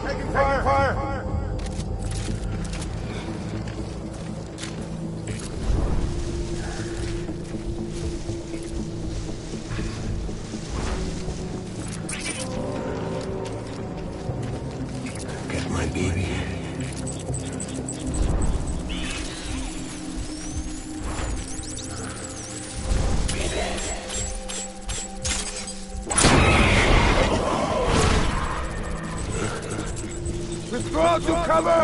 Taking fire! Get my baby. Withdraw to cover!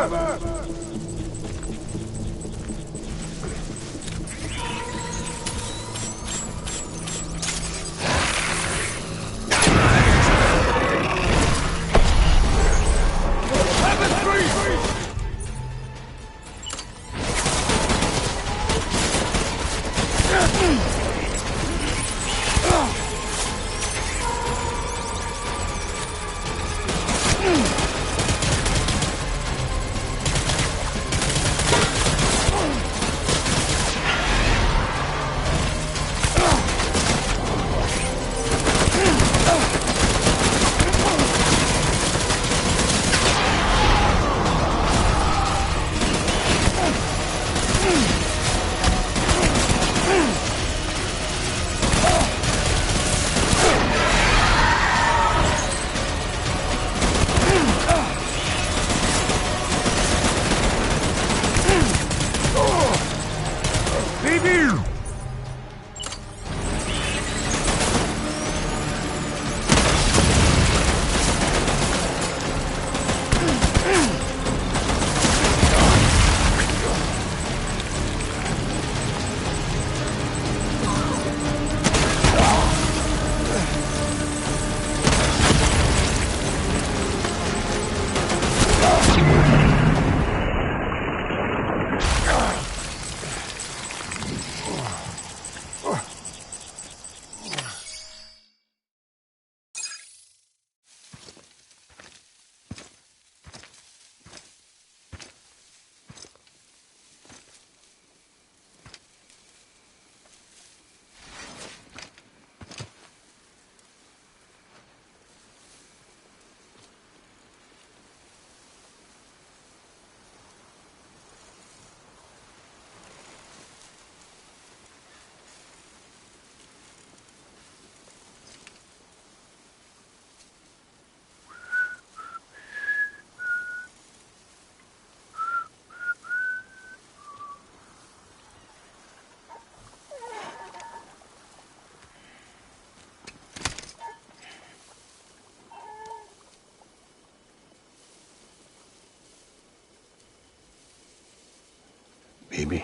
Baby,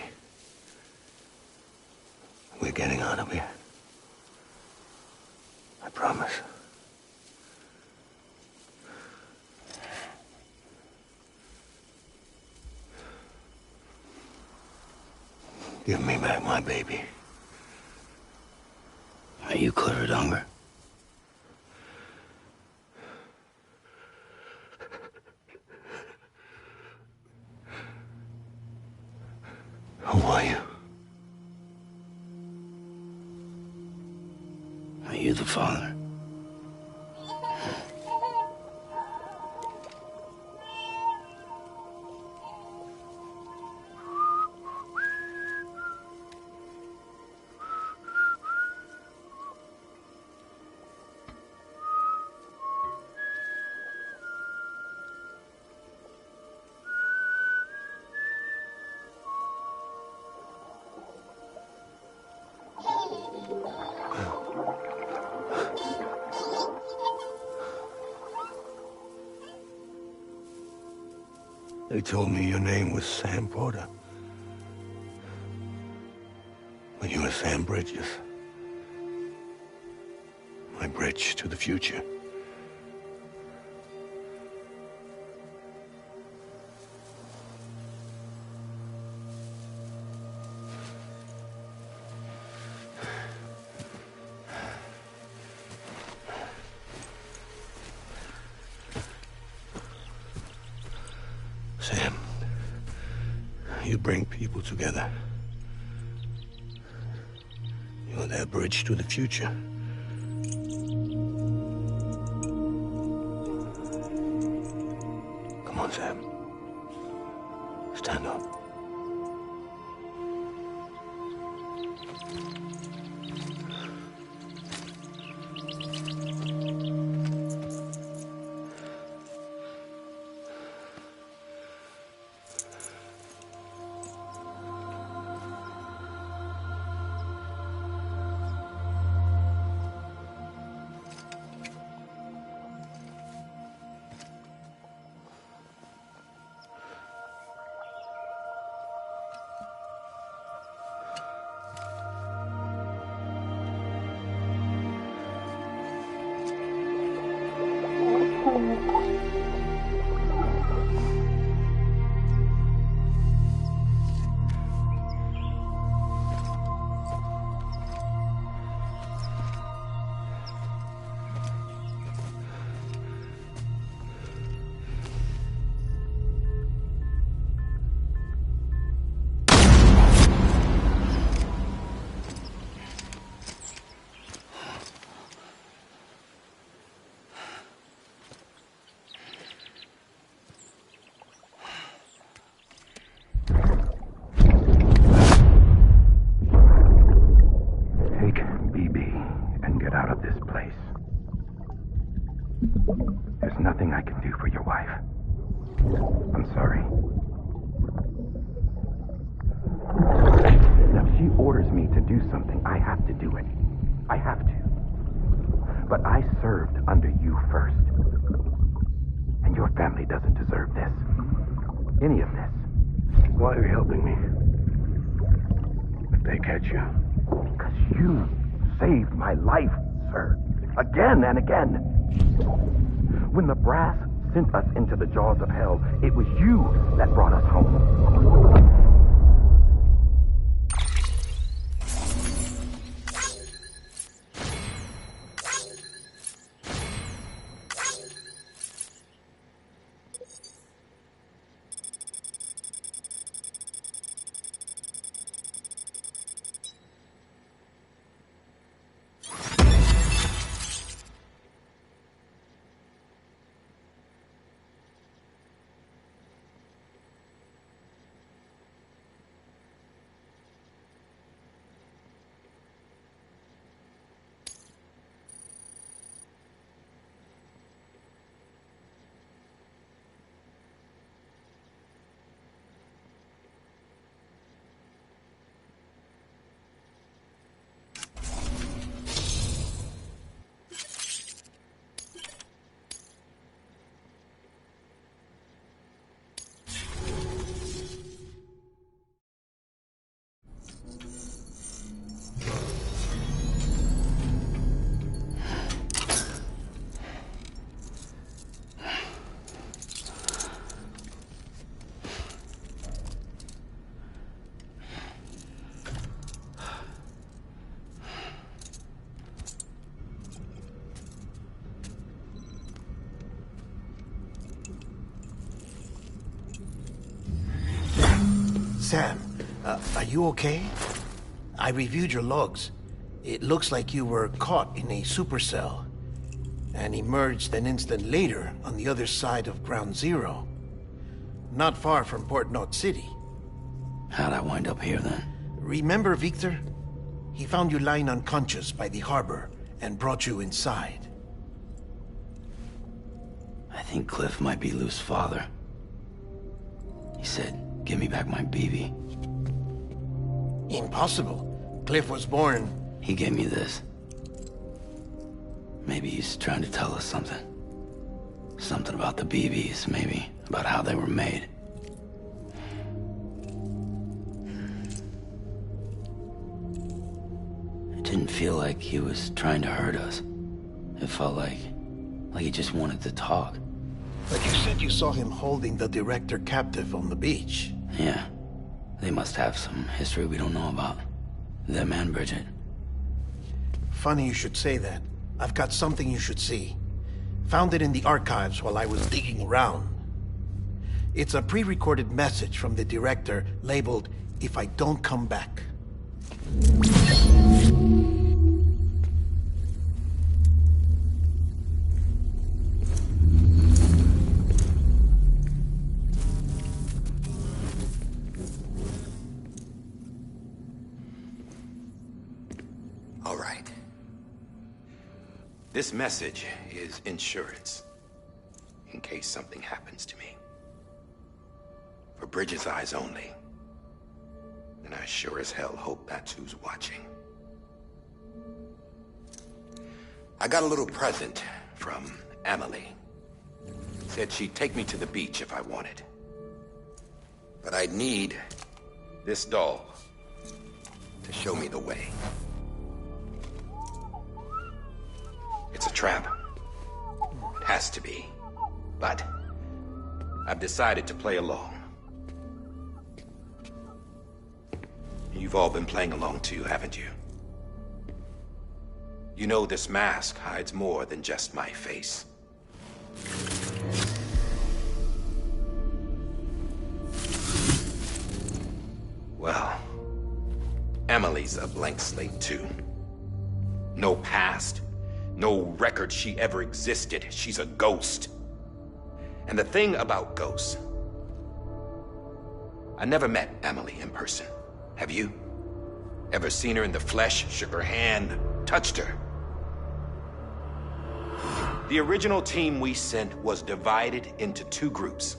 we're getting out of here. I promise. Give me back my baby. Are you cleared, Unger? Who are you? Are you the father? They told me your name was Sam Porter. But you were Sam Bridges. My bridge to the future. Sam, you bring people together. You're that bridge to the future. Come on, Sam. Stand up. There's nothing I can do for your wife. I'm sorry. Now, if she orders me to do something, I have to do it. I have to. But I served under you first. And your family doesn't deserve this. Any of this. Why are you helping me? If they catch you. Because you saved my life, sir. Again and again. When the brass sent us into the jaws of hell, it was you that brought us home. Sam, are you okay? I reviewed your logs. It looks like you were caught in a supercell and emerged an instant later on the other side of Ground Zero. Not far from Port Knot City. How'd I wind up here then? Remember Victor? He found you lying unconscious by the harbor and brought you inside. I think Cliff might be Lou's father. He said, "Give me back my BB." Impossible. Cliff was born... He gave me this. Maybe he's trying to tell us something. Something about the BBs, maybe. About how they were made. It didn't feel like he was trying to hurt us. It felt like he just wanted to talk. But you said you saw him holding the director captive on the beach. Yeah. They must have some history we don't know about. Them and Bridget. Funny you should say that. I've got something you should see. Found it in the archives while I was digging around. It's a pre-recorded message from the director labeled, "If I don't come back." All right. This message is insurance, in case something happens to me. For Bridget's eyes only. And I sure as hell hope that's who's watching. I got a little present from AmeLie. Said she'd take me to the beach if I wanted. But I'd need this doll to show me the way. It's a trap. It has to be. But I've decided to play along. You've all been playing along too, haven't you? You know this mask hides more than just my face. Well, AmeLie's a blank slate too. No past. No record she ever existed. She's a ghost. And the thing about ghosts... I never met AmeLie in person. Have you? Ever seen her in the flesh, shook her hand, touched her? The original team we sent was divided into two groups.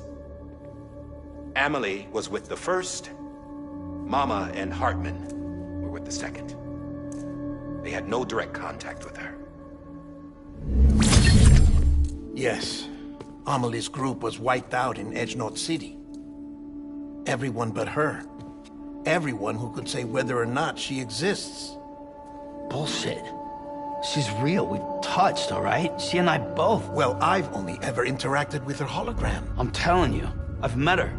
AmeLie was with the first. Mama and Hartman were with the second. They had no direct contact with her. Yes. AmeLie's group was wiped out in Edge Knot City. Everyone but her. Everyone who could say whether or not she exists. Bullshit. She's real. We've touched, all right? She and I both. Well, I've only ever interacted with her hologram. I'm telling you, I've met her.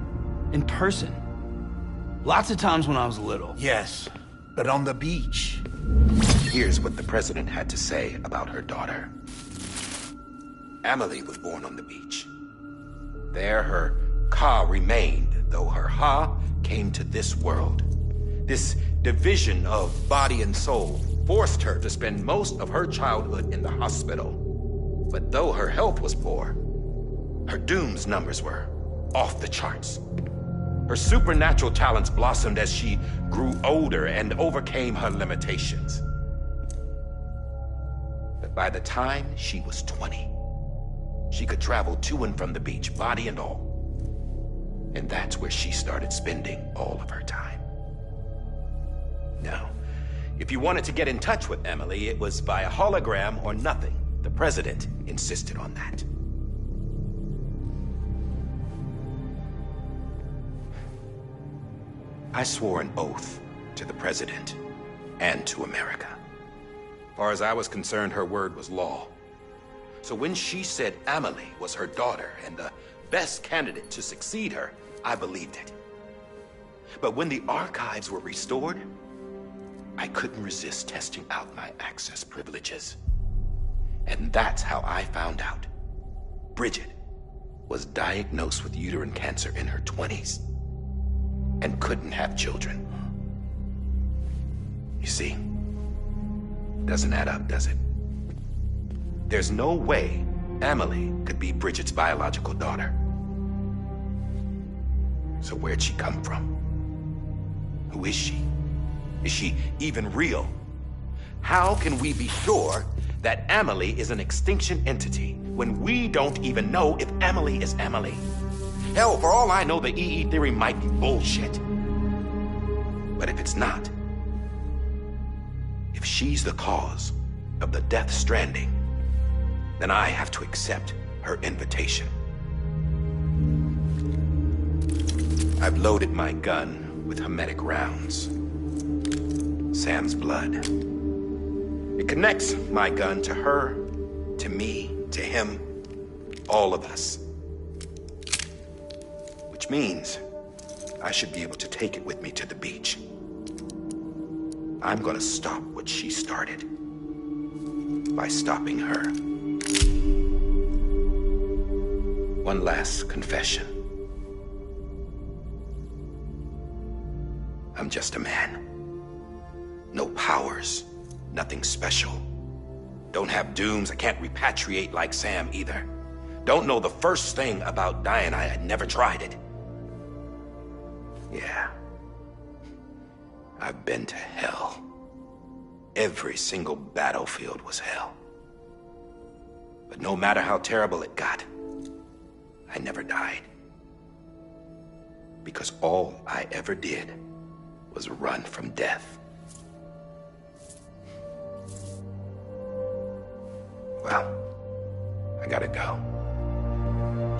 In person. Lots of times when I was little. Yes, but on the beach. Here's what the president had to say about her daughter. AmeLie was born on the beach. There her Ka remained, though her Ha came to this world. This division of body and soul forced her to spend most of her childhood in the hospital. But though her health was poor, her Doom's numbers were off the charts. Her supernatural talents blossomed as she grew older and overcame her limitations. But by the time she was 20, she could travel to and from the beach, body and all. And that's where she started spending all of her time. Now, if you wanted to get in touch with AmeLie, it was via hologram or nothing. The president insisted on that. I swore an oath to the president and to America. As far as I was concerned, her word was law. So when she said AmeLie was her daughter and the best candidate to succeed her, I believed it. But when the archives were restored, I couldn't resist testing out my access privileges. And that's how I found out Bridget was diagnosed with uterine cancer in her 20s. and couldn't have children. You see, doesn't add up, does it? There's no way AmeLie could be Bridget's biological daughter. So where'd she come from? Who is she? Is she even real? How can we be sure that AmeLie is an extinction entity when we don't even know if AmeLie is AmeLie? Hell, for all I know, the EE theory might be bullshit. But if it's not, if she's the cause of the death stranding, then I have to accept her invitation. I've loaded my gun with hermetic rounds. Sam's blood. It connects my gun to her, to me, to him, all of us. Which means I should be able to take it with me to the beach. I'm gonna stop what she started by stopping her. One last confession. I'm just a man. No powers, nothing special. Don't have dooms, I can't repatriate like Sam either. Don't know the first thing about dying, I had never tried it. Yeah. I've been to hell. Every single battlefield was hell. But no matter how terrible it got, I never died. Because all I ever did was run from death. Well, I gotta go.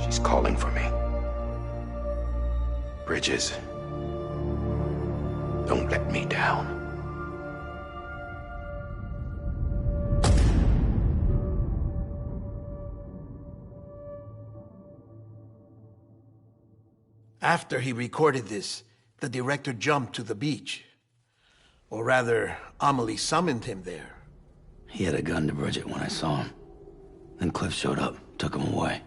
She's calling for me. Bridges, don't let me down. After he recorded this, the director jumped to the beach. Or rather, AmeLie summoned him there. He had a gun to Bridget when I saw him. Then Cliff showed up, took him away.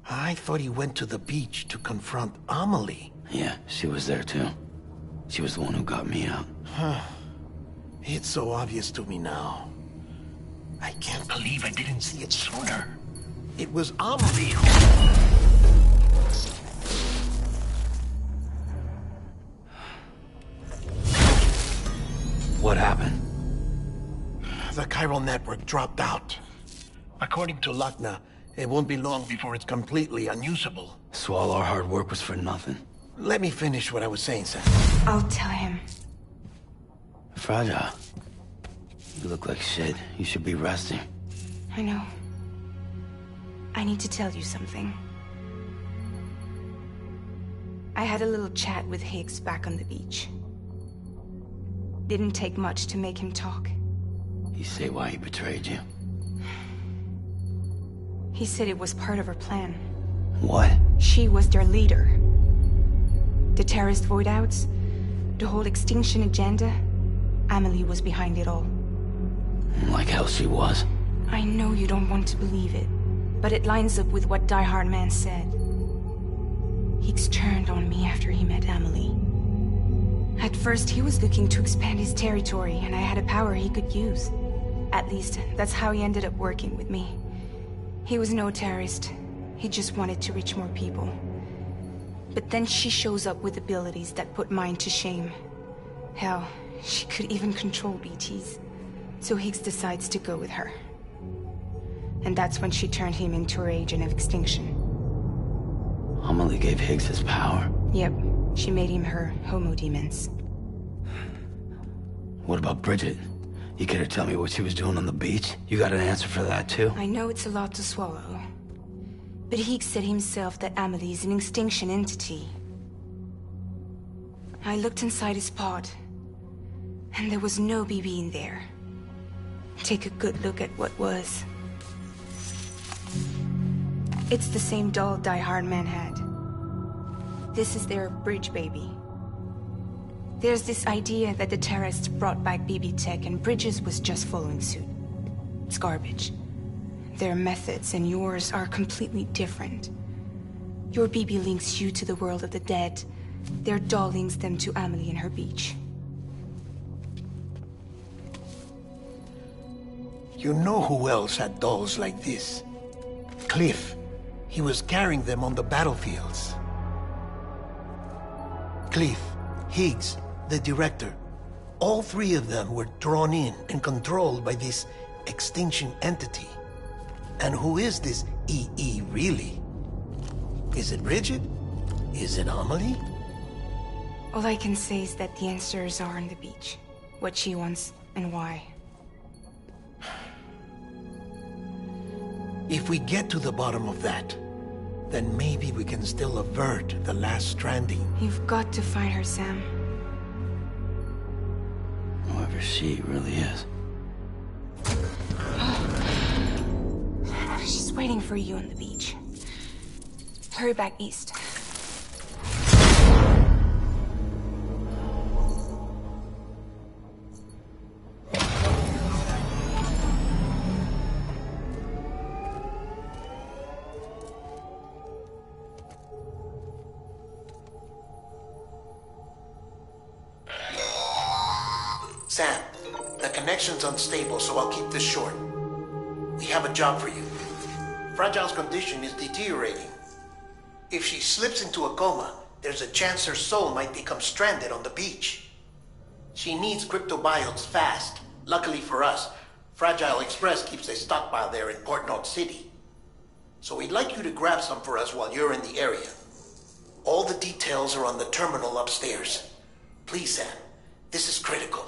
I thought he went to the beach to confront AmeLie. Yeah, she was there too. She was the one who got me out. It's so obvious to me now. I can't believe I didn't see it sooner. It was AmeLie who... What happened? The chiral network dropped out. According to Luckna, it won't be long before it's completely unusable. So all our hard work was for nothing. Let me finish what I was saying, Sam. I'll tell him. Fragile. You look like shit. You should be resting. I know. I need to tell you something. I had a little chat with Higgs back on the beach. Didn't take much to make him talk. You say why he betrayed you? He said it was part of her plan. What? She was their leader. The terrorist voidouts, the whole extinction agenda, AmeLie was behind it all. Like hell she was. I know you don't want to believe it, but it lines up with what Die Hard Man said. Higgs turned on me after he met AmeLie. At first, he was looking to expand his territory, and I had a power he could use. At least, that's how he ended up working with me. He was no terrorist. He just wanted to reach more people. But then she shows up with abilities that put mine to shame. Hell, she could even control BTs. So Higgs decides to go with her. And that's when she turned him into her agent of extinction. AmeLie gave Higgs his power? Yep. She made him her homo demons. What about Bridget? You care to tell me what she was doing on the beach? You got an answer for that too? I know it's a lot to swallow. But Higgs said himself that AmeLie is an extinction entity. I looked inside his pod, and there was no BB in there. Take a good look at what was. It's the same doll Die Hard Man had. This is their bridge baby. There's this idea that the terrorists brought back BB tech and Bridges was just following suit. It's garbage. Their methods and yours are completely different. Your BB links you to the world of the dead, Their doll links them to AmeLie and her beach. You know who else had dolls like this? Cliff. He was carrying them on the battlefields. Cliff, Higgs, the director. All three of them were drawn in and controlled by this extinction entity. And who is this EE really? Is it Bridget? Is it AmeLie? All I can say is that the answers are on the beach. What she wants and why. If we get to the bottom of that, then maybe we can still avert the last stranding. You've got to find her, Sam. Whoever she really is. She's waiting for you on the beach. Hurry back east. Sam, the connection's unstable, so I'll keep this short. We have a job for you. Fragile's condition is deteriorating. If she slips into a coma, there's a chance her soul might become stranded on the beach. She needs cryptobiotes fast. Luckily for us, Fragile Express keeps a stockpile there in Port North City. So we'd like you to grab some for us while you're in the area. All the details are on the terminal upstairs. Please, Sam, this is critical.